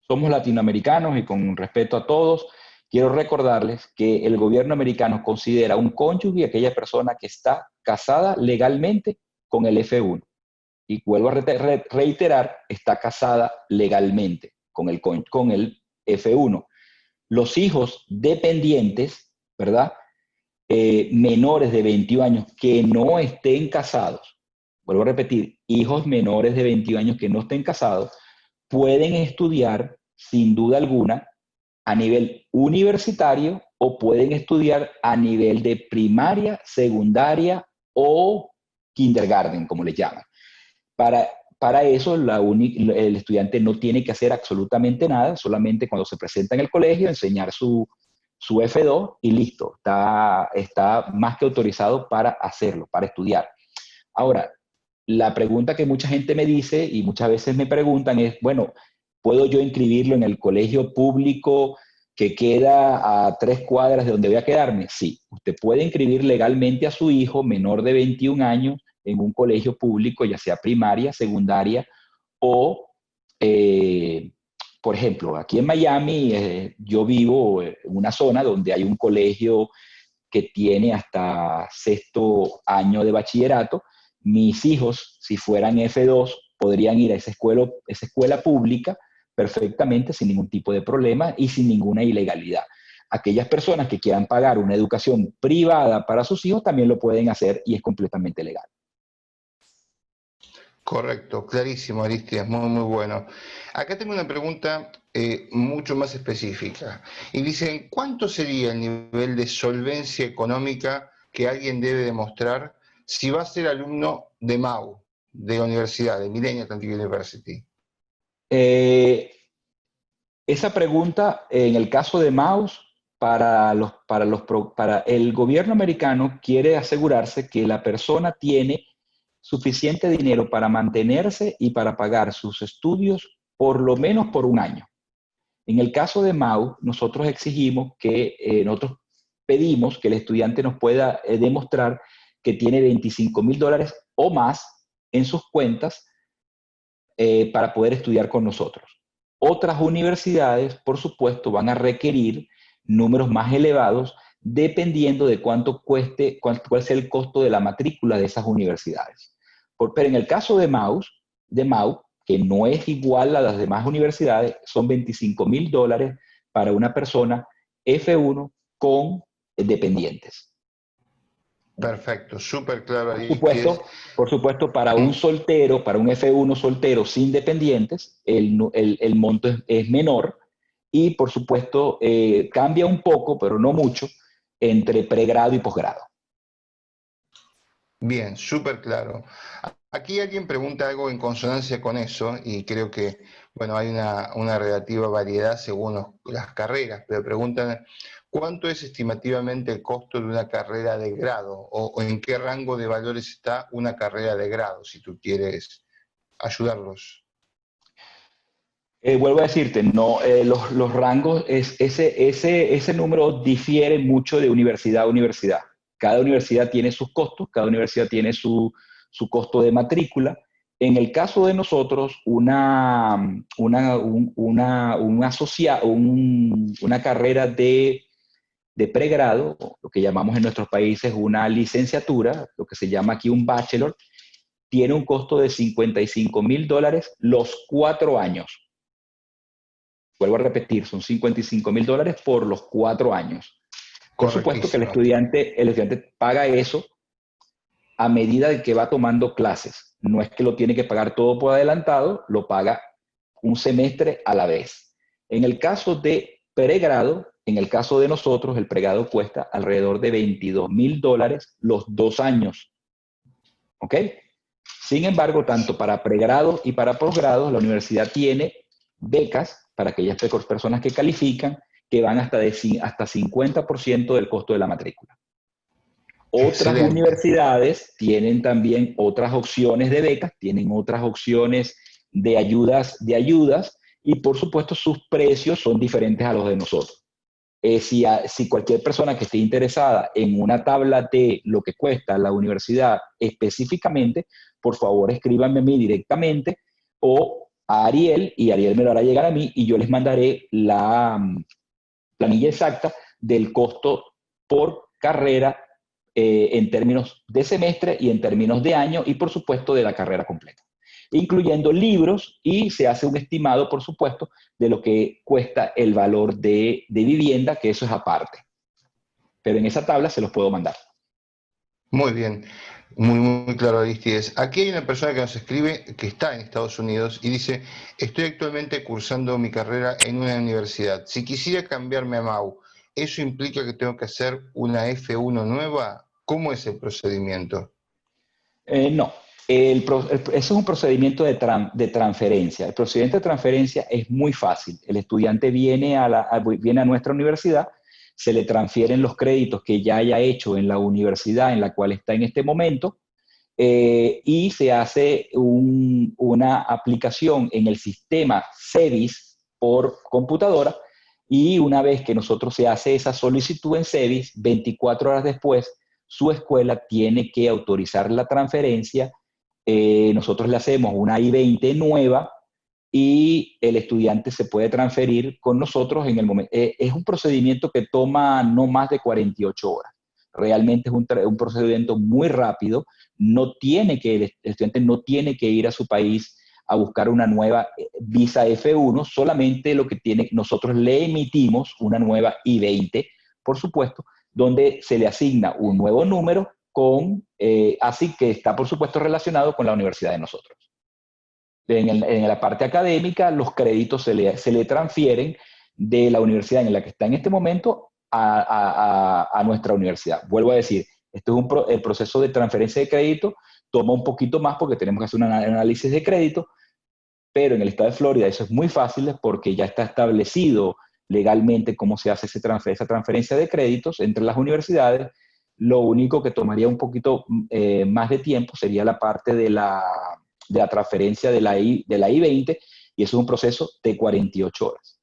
Somos latinoamericanos y con respeto a todos, quiero recordarles que el gobierno americano considera un cónyuge aquella persona que está casada legalmente con el F1. Y vuelvo a reiterar, está casada legalmente con el F1. Los hijos dependientes, ¿verdad? Menores de 21 años que no estén casados, vuelvo a repetir, hijos menores de 21 años que no estén casados, pueden estudiar sin duda alguna a nivel universitario o pueden estudiar a nivel de primaria, secundaria o kindergarten, como le llaman. Para eso, el estudiante no tiene que hacer absolutamente nada, solamente cuando se presenta en el colegio, enseñar su F2 y listo, está más que autorizado para hacerlo, para estudiar. Ahora, la pregunta que mucha gente me dice y muchas veces me preguntan es, bueno, ¿puedo yo inscribirlo en el colegio público que queda a 3 cuadras de donde voy a quedarme? Sí, usted puede inscribir legalmente a su hijo menor de 21 años en un colegio público, ya sea primaria, secundaria o, por ejemplo, aquí en Miami, yo vivo en una zona donde hay un colegio que tiene hasta 6º año de bachillerato. Mis hijos, si fueran F2, podrían ir a esa escuela pública perfectamente sin ningún tipo de problema y sin ninguna ilegalidad. Aquellas personas que quieran pagar una educación privada para sus hijos también lo pueden hacer y es completamente legal. Correcto, clarísimo, Aristides, muy, muy bueno. Acá tengo una pregunta mucho más específica. Y dicen, ¿cuánto sería el nivel de solvencia económica que alguien debe demostrar si va a ser alumno de MAU, de la universidad, de Millennium Atlantic University? Esa pregunta, en el caso de Maus, para el gobierno americano quiere asegurarse que la persona tiene suficiente dinero para mantenerse y para pagar sus estudios por lo menos por un año. En el caso de Mau, nosotros exigimos nosotros pedimos que el estudiante nos pueda demostrar que tiene $25,000 o más en sus cuentas para poder estudiar con nosotros. Otras universidades, por supuesto, van a requerir números más elevados dependiendo de cuánto cueste, cuál sea el costo de la matrícula de esas universidades. Pero en el caso de Mau, que no es igual a las demás universidades, son $25,000 para una persona F1 con dependientes. Perfecto, súper claro ahí. Por supuesto, para un soltero, para un F1 soltero sin dependientes, el monto es menor y, por supuesto, cambia un poco, pero no mucho, entre pregrado y posgrado. Bien, súper claro. Aquí alguien pregunta algo en consonancia con eso y creo que, bueno, hay una relativa variedad según las carreras, pero preguntan cuánto es estimativamente el costo de una carrera de grado o en qué rango de valores está una carrera de grado, si tú quieres ayudarlos. Vuelvo a decirte, no, los rangos, ese número difiere mucho de universidad a universidad. Cada universidad tiene sus costos, cada universidad tiene su costo de matrícula. En el caso de nosotros, una carrera de pregrado, lo que llamamos en nuestros países una licenciatura, lo que se llama aquí un bachelor, tiene un costo de $55,000 los 4 años. Vuelvo a repetir, son $55,000 por los 4 años. Por supuesto que el estudiante paga eso a medida de que va tomando clases. No es que lo tiene que pagar todo por adelantado, lo paga un semestre a la vez. En el caso de pregrado, en el caso de nosotros, el pregrado cuesta alrededor de $22,000 los 2 años. ¿Ok? Sin embargo, tanto para pregrado y para posgrado, la universidad tiene becas para aquellas personas que califican, que van hasta 50% del costo de la matrícula. Otras universidades tienen también otras opciones de becas, tienen otras opciones de ayudas y por supuesto sus precios son diferentes a los de nosotros. Si cualquier persona que esté interesada en una tabla de lo que cuesta la universidad específicamente, por favor escríbanme a mí directamente o a Ariel, y Ariel me lo hará llegar a mí y yo les mandaré la planilla exacta del costo por carrera en términos de semestre y en términos de año y por supuesto de la carrera completa, incluyendo libros, y se hace un estimado, por supuesto, de lo que cuesta el valor de vivienda, que eso es aparte. Pero en esa tabla se los puedo mandar. Muy bien, muy, muy claro, Aristides. Aquí hay una persona que nos escribe que está en Estados Unidos y dice, estoy actualmente cursando mi carrera en una universidad. Si quisiera cambiarme a MAU, ¿eso implica que tengo que hacer una F1 nueva? ¿Cómo es el procedimiento? No. Eso es un procedimiento de transferencia. El procedimiento de transferencia es muy fácil. El estudiante viene a nuestra universidad, se le transfieren los créditos que ya haya hecho en la universidad en la cual está en este momento y se hace una aplicación en el sistema SEVIS por computadora, y una vez que se hace esa solicitud en SEVIS, 24 horas después, su escuela tiene que autorizar la transferencia. Nosotros le hacemos una I-20 nueva y el estudiante se puede transferir con nosotros en el momento. Es un procedimiento que toma no más de 48 horas. Realmente es un procedimiento muy rápido. El estudiante no tiene que ir a su país a buscar una nueva visa F1, solamente nosotros le emitimos una nueva I-20, por supuesto, donde se le asigna un nuevo número así que está, por supuesto, relacionado con la universidad de nosotros. En la parte académica, los créditos se le transfieren de la universidad en la que está en este momento a nuestra universidad. Vuelvo a decir, el proceso de transferencia de crédito toma un poquito más porque tenemos que hacer un análisis de crédito, pero en el estado de Florida eso es muy fácil porque ya está establecido legalmente cómo se hace esa transferencia de créditos entre las universidades. Lo único que tomaría un poquito más de tiempo sería la parte de la transferencia de la I-20, y eso es un proceso de 48 horas.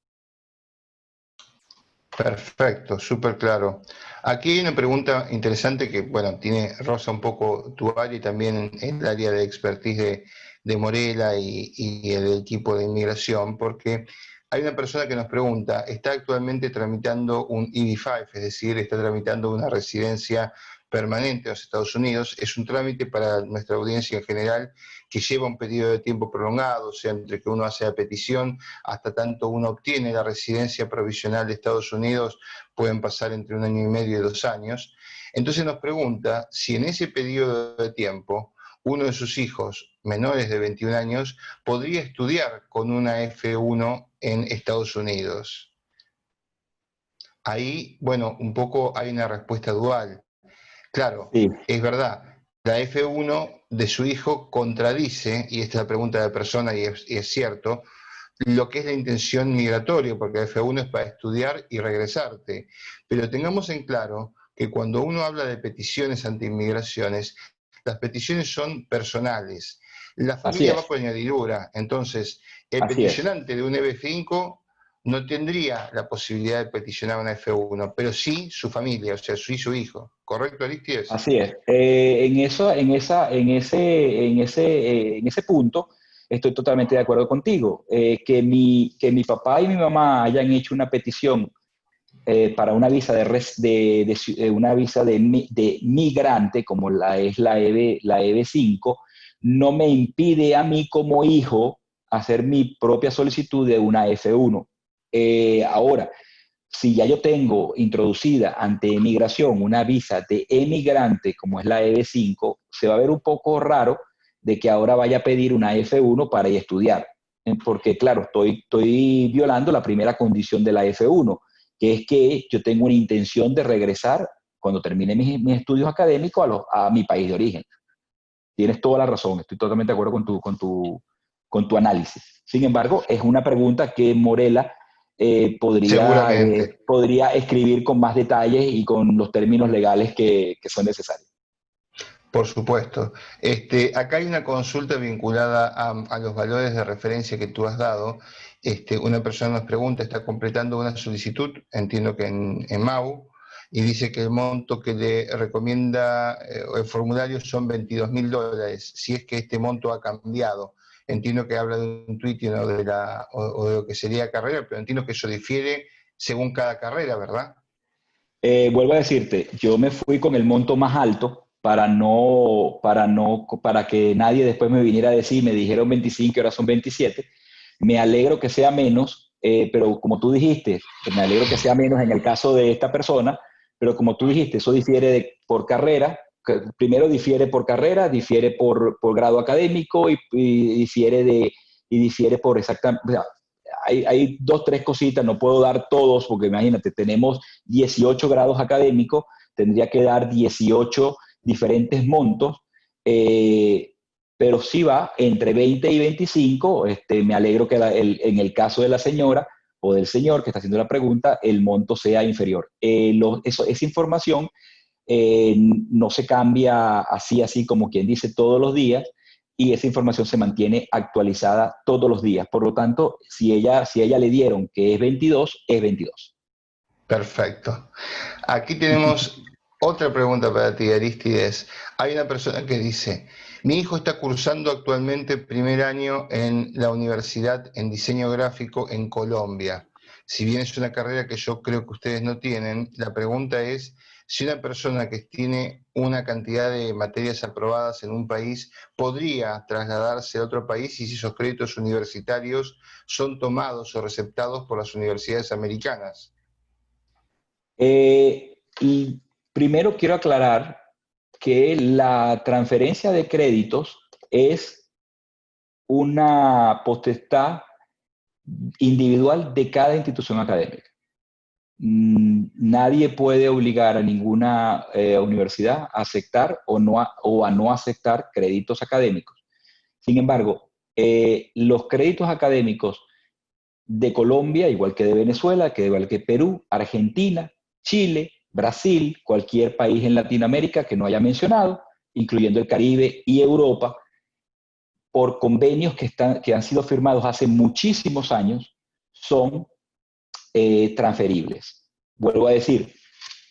Perfecto, súper claro. Aquí hay una pregunta interesante que, bueno, roza un poco tu área y también el área de expertise de Morela y el equipo de inmigración, porque hay una persona que nos pregunta, está actualmente tramitando un EB-5, es decir, está tramitando una residencia permanente en los Estados Unidos. Es un trámite para nuestra audiencia en general que lleva un periodo de tiempo prolongado, o sea, entre que uno hace la petición hasta tanto uno obtiene la residencia provisional de Estados Unidos, pueden pasar entre 1 año y medio y 2 años. Entonces nos pregunta si en ese periodo de tiempo uno de sus hijos menores de 21 años podría estudiar con una F1 en Estados Unidos. Ahí, bueno, un poco hay una respuesta dual. Claro, sí. Es verdad, la F1 de su hijo contradice, y esta es la pregunta de la persona y es cierto, lo que es la intención migratoria, porque la F1 es para estudiar y regresarte. Pero tengamos en claro que cuando uno habla de peticiones ante inmigraciones, las peticiones son personales. La familia va por añadidura, entonces el peticionante de un EB5 no tendría la posibilidad de peticionar una F1, pero sí su familia, o sea, su hijo. ¿Correcto, Aristides? Así es. En ese punto estoy totalmente de acuerdo contigo. Que mi papá y mi mamá hayan hecho una petición para una visa una visa de migrante, como es la EB5, no me impide a mí como hijo hacer mi propia solicitud de una F1. Ahora, si ya yo tengo introducida ante inmigración una visa de emigrante, como es la EB5, se va a ver un poco raro de que ahora vaya a pedir una F1 para ir a estudiar. Porque, claro, estoy violando la primera condición de la F1, que es que yo tengo una intención de regresar cuando termine mis estudios académicos a mi país de origen. Tienes toda la razón, estoy totalmente de acuerdo con tu análisis. Sin embargo, es una pregunta que Morela podría escribir con más detalles y con los términos legales que son necesarios. Por supuesto. Acá hay una consulta vinculada a los valores de referencia que tú has dado. Una persona nos pregunta, está completando una solicitud, entiendo que en MAU, y dice que el monto que le recomienda el formulario son $22.000, si es que este monto ha cambiado. Entiendo que habla de un tuit y no de lo que sería carrera, pero entiendo que eso difiere según cada carrera, ¿verdad? Vuelvo a decirte, yo me fui con el monto más alto para que nadie después me viniera a decir, me dijeron 25 y ahora son 27. Me alegro que sea menos, pero como tú dijiste, me alegro que sea menos en el caso de esta persona, pero como tú dijiste, eso difiere por carrera. Primero difiere por carrera, difiere por grado académico y difiere por exactamente. Hay 2, 3 cositas, no puedo dar todos, porque imagínate, tenemos 18 grados académicos, tendría que dar 18 diferentes montos, pero sí va entre 20 y 25. Me alegro que en el caso de la señora o del señor que está haciendo la pregunta, el monto sea inferior. Esa información no se cambia así como quien dice todos los días, y esa información se mantiene actualizada todos los días. Por lo tanto, si ella le dieron que es 22, es 22. Perfecto. Aquí tenemos otra pregunta para ti, Aristides. Hay una persona que dice, mi hijo está cursando actualmente primer año en la universidad en diseño gráfico en Colombia. Si bien es una carrera que yo creo que ustedes no tienen, la pregunta es si una persona que tiene una cantidad de materias aprobadas en un país podría trasladarse a otro país y si esos créditos universitarios son tomados o receptados por las universidades americanas. Y primero quiero aclarar que la transferencia de créditos es una potestad individual de cada institución académica. Nadie puede obligar a ninguna universidad a aceptar o a no aceptar créditos académicos. Sin embargo, los créditos académicos de Colombia, igual que de Venezuela, que igual que Perú, Argentina, Chile, Brasil, cualquier país en Latinoamérica que no haya mencionado, incluyendo el Caribe y Europa, por convenios que han sido firmados hace muchísimos años, son transferibles. Vuelvo a decir,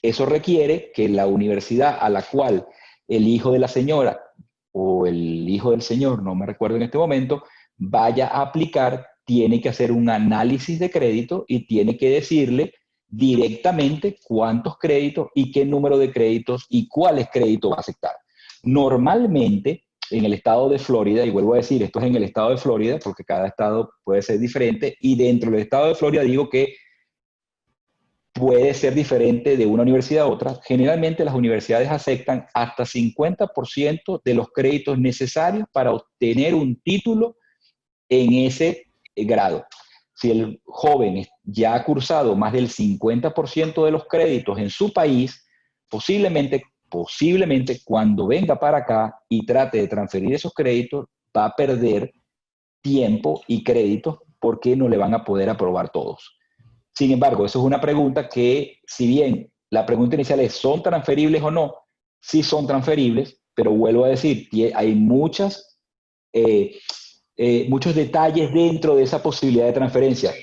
eso requiere que la universidad a la cual el hijo de la señora o el hijo del señor, no me recuerdo en este momento, vaya a aplicar, tiene que hacer un análisis de crédito y tiene que decirle directamente cuántos créditos y qué número de créditos y cuáles créditos va a aceptar. Normalmente, en el estado de Florida, y vuelvo a decir, esto es en el estado de Florida, porque cada estado puede ser diferente, y dentro del estado de Florida digo que puede ser diferente de una universidad a otra. Generalmente las universidades aceptan hasta 50% de los créditos necesarios para obtener un título en ese grado. Si el joven ya ha cursado más del 50% de los créditos en su país, posiblemente cuando venga para acá y trate de transferir esos créditos, va a perder tiempo y créditos porque no le van a poder aprobar todos. Sin embargo, eso es una pregunta que, si bien la pregunta inicial es, ¿son transferibles o no? Sí son transferibles, pero vuelvo a decir, hay muchos detalles dentro de esa posibilidad de transferencia.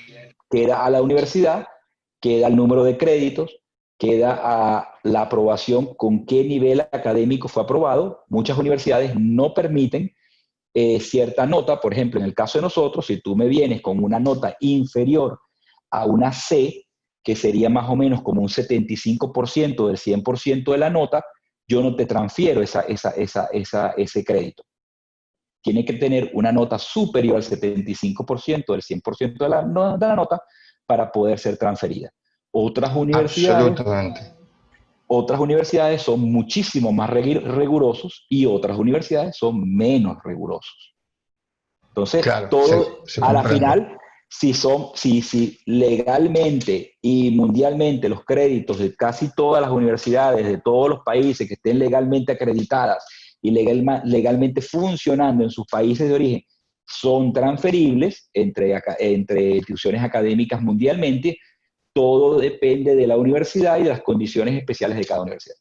Queda a la universidad, queda el número de créditos, queda a la aprobación, con qué nivel académico fue aprobado. Muchas universidades no permiten cierta nota. Por ejemplo, en el caso de nosotros, si tú me vienes con una nota inferior a una C, que sería más o menos como un 75% del 100% de la nota, yo no te transfiero ese crédito. Tiene que tener una nota superior al 75% del 100% de la nota para poder ser transferida. Absolutamente. Otras universidades son muchísimo más rigurosos y otras universidades son menos rigurosos. Entonces, claro, todo se a la comprende. final, si legalmente y mundialmente los créditos de casi todas las universidades de todos los países que estén legalmente acreditadas y legalmente funcionando en sus países de origen son transferibles entre instituciones académicas mundialmente, todo depende de la universidad y de las condiciones especiales de cada universidad.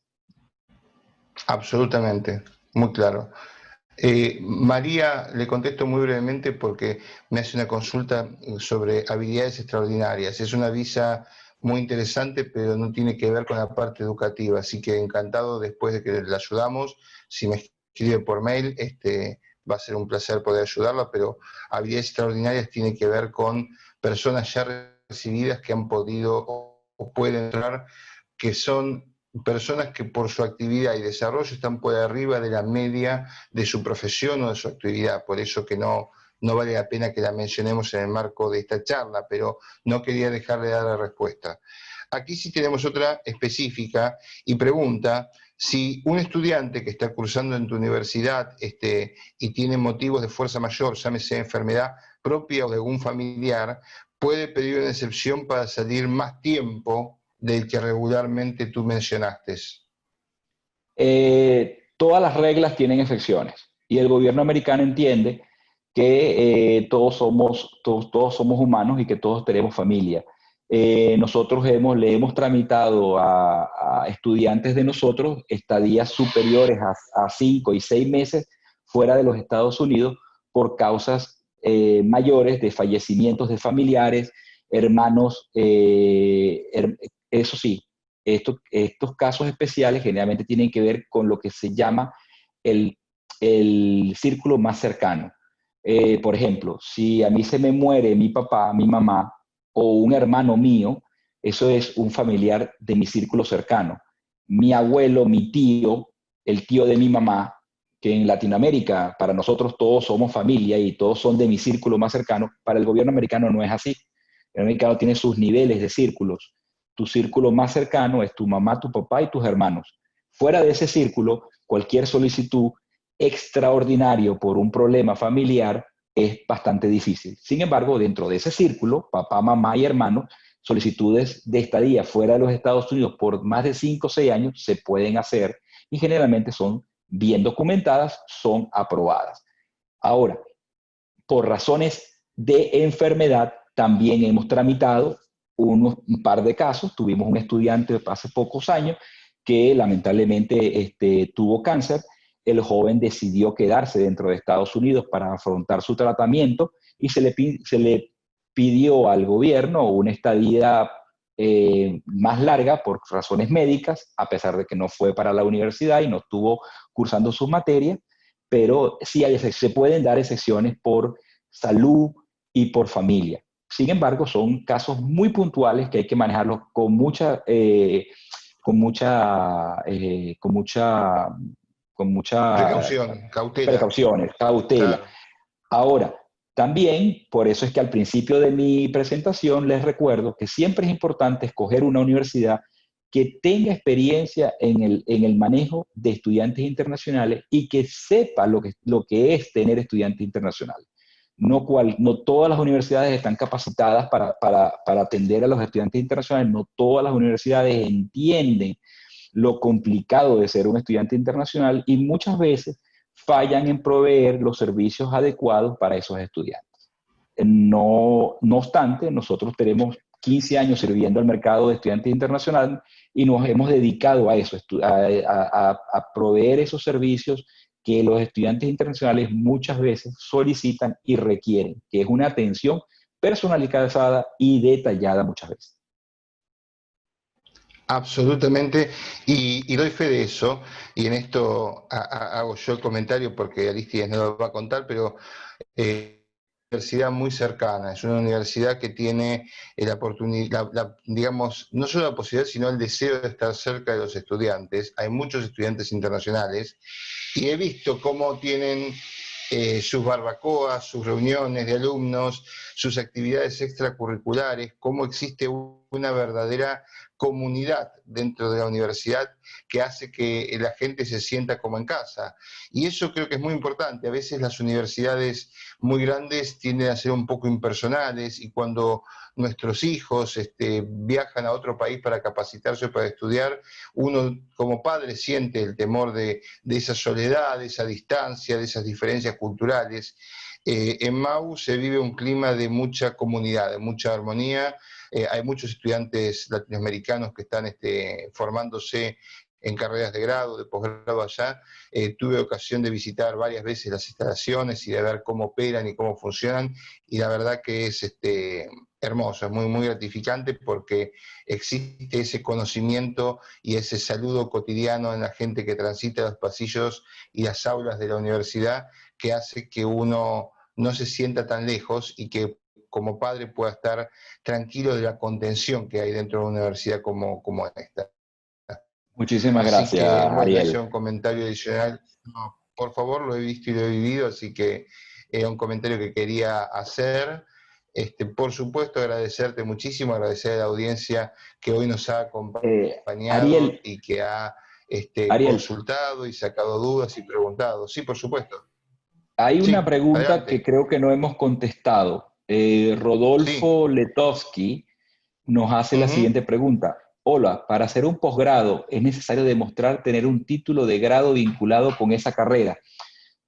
Absolutamente, muy claro. María, le contesto muy brevemente porque me hace una consulta sobre habilidades extraordinarias. Es una visa muy interesante, pero no tiene que ver con la parte educativa. Así que encantado, después de que le ayudamos, si me escribe por mail, va a ser un placer poder ayudarla, pero habilidades extraordinarias tiene que ver con personas ya recibidas que han podido o pueden entrar, que son personas que por su actividad y desarrollo están por arriba de la media de su profesión o de su actividad. Por eso que no vale la pena que la mencionemos en el marco de esta charla, pero no quería dejar de dar la respuesta. Aquí sí tenemos otra específica y pregunta si un estudiante que está cursando en tu universidad y tiene motivos de fuerza mayor, llámese enfermedad propia o de algún familiar, puede pedir una excepción para salir más tiempo del que regularmente tú mencionaste. Todas las reglas tienen excepciones y el gobierno americano entiende que todos somos humanos y que todos tenemos familia. Nosotros le hemos tramitado a estudiantes de nosotros estadías superiores a 5 y 6 meses fuera de los Estados Unidos por causas mayores de fallecimientos de familiares, hermanos, eso sí, estos casos especiales generalmente tienen que ver con lo que se llama el círculo más cercano. Por ejemplo, si a mí se me muere mi papá, mi mamá o un hermano mío, eso es un familiar de mi círculo cercano. mi abuelo, mi tío, el tío de mi mamá, que en Latinoamérica para nosotros todos somos familia y todos son de mi círculo más cercano, para el gobierno americano no es así. El americano tiene sus niveles de círculos. Tu círculo más cercano es tu mamá, tu papá y tus hermanos. Fuera de ese círculo, cualquier solicitud extraordinario por un problema familiar es bastante difícil. Sin embargo, dentro de ese círculo, papá, mamá y hermanos, solicitudes de estadía fuera de los Estados Unidos por más de 5 o 6 años se pueden hacer y generalmente son bien documentadas, son aprobadas. Ahora, por razones de enfermedad, también hemos tramitado un par de casos. Tuvimos un estudiante hace pocos años que lamentablemente tuvo cáncer. El joven decidió quedarse dentro de Estados Unidos para afrontar su tratamiento y se le pidió al gobierno una estadía más larga por razones médicas, a pesar de que no fue para la universidad y no estuvo cursando sus materias, pero sí se pueden dar excepciones por salud y por familia. Sin embargo, son casos muy puntuales que hay que manejarlos con mucha, con mucha Precaución, cautela. precauciones, cautela. Claro. Ahora, también, por eso es que al principio de mi presentación les recuerdo que siempre es importante escoger una universidad que tenga experiencia en el manejo de estudiantes internacionales y que sepa lo que es tener estudiantes internacionales. No todas las universidades están capacitadas para atender a los estudiantes internacionales, no todas las universidades entienden lo complicado de ser un estudiante internacional y muchas veces fallan en proveer los servicios adecuados para esos estudiantes. No obstante, nosotros tenemos 15 años sirviendo al mercado de estudiantes internacionales y nos hemos dedicado a eso, a proveer esos servicios que los estudiantes internacionales muchas veces solicitan y requieren, que es una atención personalizada y detallada muchas veces. Absolutamente, y doy fe de eso, y en esto hago yo el comentario porque Aristides no lo va a contar, pero universidad muy cercana, es una universidad que tiene la oportunidad, digamos, no solo la posibilidad, sino el deseo de estar cerca de los estudiantes. Hay muchos estudiantes internacionales y he visto cómo tienen sus barbacoas, sus reuniones de alumnos, sus actividades extracurriculares, cómo existe una verdadera comunidad dentro de la universidad que hace que la gente se sienta como en casa. Y eso creo que es muy importante. A veces las universidades muy grandes tienden a ser un poco impersonales y cuando nuestros hijos viajan a otro país para capacitarse o para estudiar, uno como padre siente el temor de esa soledad, de esa distancia, de esas diferencias culturales. En MAU se vive un clima de mucha comunidad, de mucha armonía. Hay muchos estudiantes latinoamericanos que están formándose en carreras de grado, de posgrado allá. Tuve ocasión de visitar varias veces las instalaciones y de ver cómo operan y cómo funcionan, y la verdad que es hermoso, es muy, muy gratificante porque existe ese conocimiento y ese saludo cotidiano en la gente que transita los pasillos y las aulas de la universidad que hace que uno no se sienta tan lejos y que como padre pueda estar tranquilo de la contención que hay dentro de una universidad como esta. Muchísimas Así que, gracias, bueno, ese Ariel. es un comentario adicional. No, por favor, lo he visto y lo he vivido, así que era un comentario que quería hacer. Por supuesto, agradecerte muchísimo, agradecer a la audiencia que hoy nos ha acompañado Ariel, y que ha Ariel, consultado y sacado dudas y preguntado. Sí, por supuesto. hay una Sí, pregunta que adelante. creo que no hemos contestado. Sí. Rodolfo Letowski nos hace la Ujú. siguiente pregunta. Hola, para hacer un posgrado, ¿es necesario demostrar tener un título de grado vinculado con esa carrera?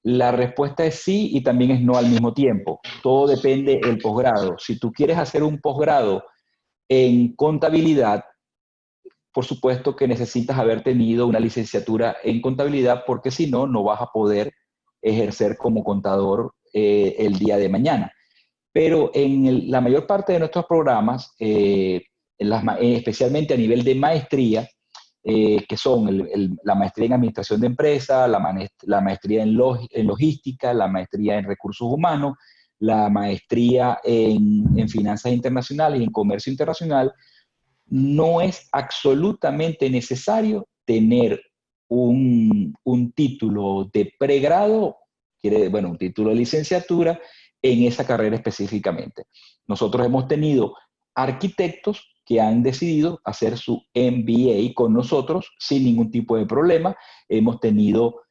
La respuesta es sí y también es no al mismo tiempo. Todo depende del posgrado. Si tú quieres hacer un posgrado en contabilidad, por supuesto que necesitas haber tenido una licenciatura en contabilidad porque si no, no vas a poder ejercer como contador el día de mañana. Pero en la mayor parte de nuestros programas, especialmente a nivel de maestría, que son la maestría en administración de empresas, la maestría en logística, la maestría en recursos humanos, la maestría en finanzas internacionales y en comercio internacional, no es absolutamente necesario tener un título de pregrado, bueno, un título de licenciatura en esa carrera específicamente. Nosotros hemos tenido arquitectos que han decidido hacer su MBA con nosotros sin ningún tipo de problema. Hemos tenido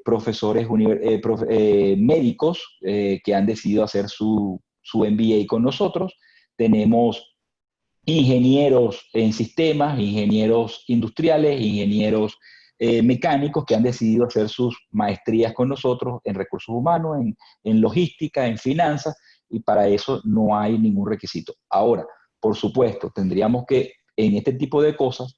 profesores médicos que han decidido hacer su MBA con nosotros. Tenemos ingenieros en sistemas, ingenieros industriales, ingenieros mecánicos que han decidido hacer sus maestrías con nosotros en recursos humanos, en logística, en finanzas, y para eso no hay ningún requisito. Ahora, por supuesto, tendríamos que, en este tipo de cosas,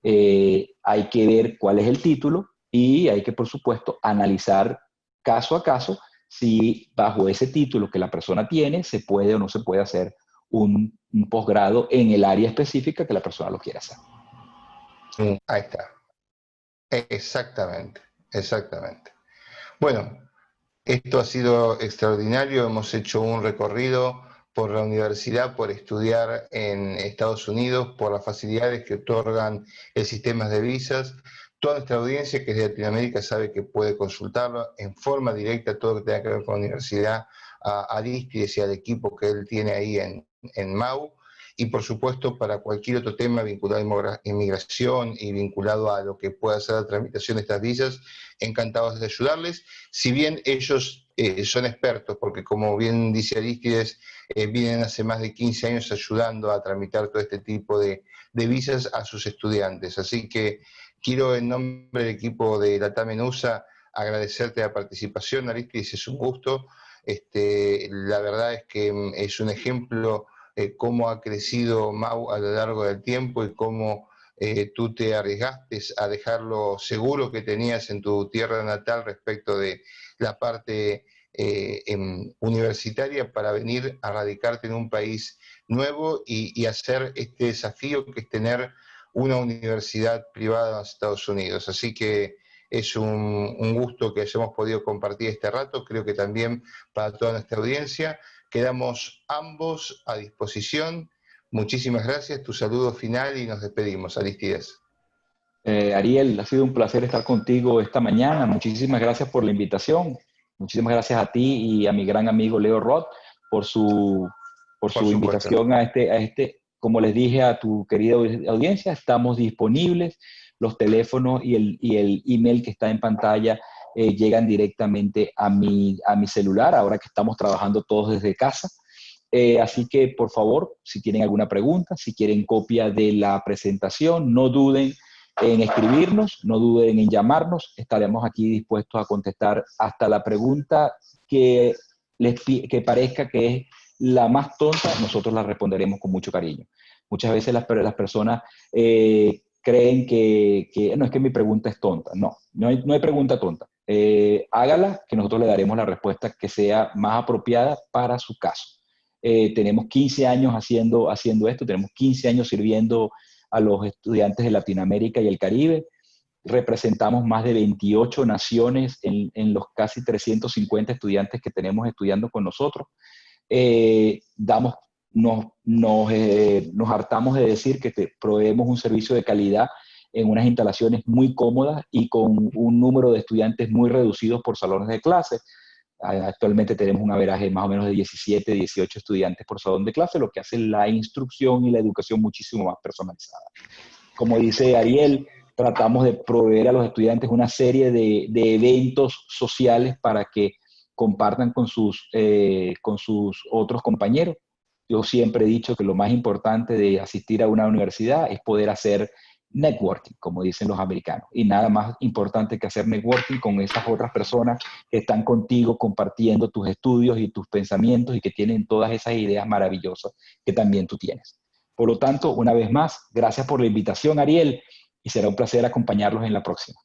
hay que ver cuál es el título y hay que, por supuesto, analizar caso a caso si bajo ese título que la persona tiene se puede o no se puede hacer un posgrado en el área específica que la persona lo quiera hacer. Ahí está. Exactamente, exactamente. Bueno, esto ha sido extraordinario. Hemos hecho un recorrido por la universidad, por estudiar en Estados Unidos, por las facilidades que otorgan el sistema de visas. Toda nuestra audiencia que es de Latinoamérica sabe que puede consultarlo en forma directa, todo lo que tenga que ver con la universidad, a Aristides y al equipo que él tiene ahí en MAU. Y por supuesto, para cualquier otro tema vinculado a inmigración y vinculado a lo que pueda ser la tramitación de estas visas, encantados de ayudarles. Si bien ellos son expertos, porque como bien dice Aristides, vienen hace más de 15 años ayudando a tramitar todo este tipo de visas a sus estudiantes. Así que quiero, en nombre del equipo de LATAM en USA, agradecerte la participación, Aristides, es un gusto. La verdad es que es un ejemplo cómo ha crecido MAU a lo largo del tiempo y cómo tú te arriesgaste a dejar lo seguro que tenías en tu tierra natal respecto de la parte universitaria para venir a radicarte en un país nuevo y hacer este desafío que es tener una universidad privada en los Estados Unidos. Así que es un gusto que hayamos podido compartir este rato, creo que también para toda nuestra audiencia. Quedamos ambos a disposición. Muchísimas gracias. Tu saludo final y nos despedimos, Aristides. Ariel, ha sido un placer estar contigo esta mañana. Muchísimas gracias por la invitación. Muchísimas gracias a ti y a mi gran amigo Leo Roth por su invitación a como les dije a tu querida audiencia, estamos disponibles. Los teléfonos y el email que está en pantalla llegan directamente a mi celular, ahora que estamos trabajando todos desde casa. Así que, por favor, si tienen alguna pregunta, si quieren copia de la presentación, no duden en escribirnos, no duden en llamarnos. Estaremos aquí dispuestos a contestar hasta la pregunta que parezca que es la más tonta, nosotros la responderemos con mucho cariño. Muchas veces las personas creen que no, es que mi pregunta es tonta. No hay pregunta tonta. Hágala, que nosotros le daremos la respuesta que sea más apropiada para su caso. Tenemos 15 años haciendo esto, tenemos 15 años sirviendo a los estudiantes de Latinoamérica y el Caribe. Representamos más de 28 naciones en los casi 350 estudiantes que tenemos estudiando con nosotros. Nos hartamos de decir que te proveemos un servicio de calidad en unas instalaciones muy cómodas y con un número de estudiantes muy reducidos por salones de clase. Actualmente tenemos un averaje más o menos de 17, 18 estudiantes por salón de clase, lo que hace la instrucción y la educación muchísimo más personalizada. Como dice Ariel, tratamos de proveer a los estudiantes una serie de eventos sociales para que compartan con sus otros compañeros. Yo siempre he dicho que lo más importante de asistir a una universidad es poder hacer networking, como dicen los americanos. Y nada más importante que hacer networking con esas otras personas que están contigo compartiendo tus estudios y tus pensamientos y que tienen todas esas ideas maravillosas que también tú tienes. Por lo tanto, una vez más, gracias por la invitación, Ariel, y será un placer acompañarlos en la próxima.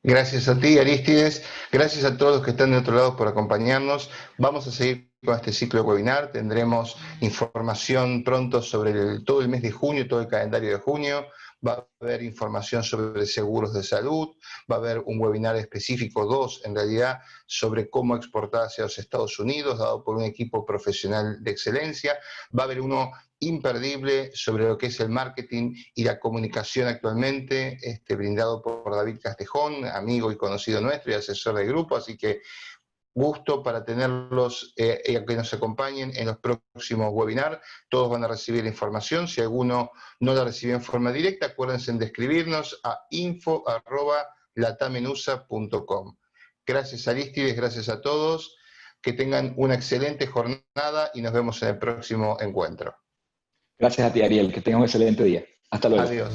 Gracias a ti, Aristides. Gracias a todos los que están de otro lado por acompañarnos. Vamos a seguir con este ciclo de webinar. Tendremos información pronto sobre todo el mes de junio, todo el calendario de junio. Va a haber información sobre seguros de salud. Va a haber un webinar específico, 2 en realidad, sobre cómo exportar hacia los Estados Unidos, dado por un equipo profesional de excelencia. Va a haber uno imperdible sobre lo que es el marketing y la comunicación actualmente, brindado por David Castejón, amigo y conocido nuestro y asesor del grupo, así que gusto para tenerlos, que nos acompañen en los próximos webinars. Todos van a recibir información. Si alguno no la recibió en forma directa, acuérdense de escribirnos a info@latamenusa.com. Gracias Arístides, gracias a todos. Que tengan una excelente jornada y nos vemos en el próximo encuentro. Gracias a ti, Ariel. Que tengas un excelente día. Hasta luego. Adiós.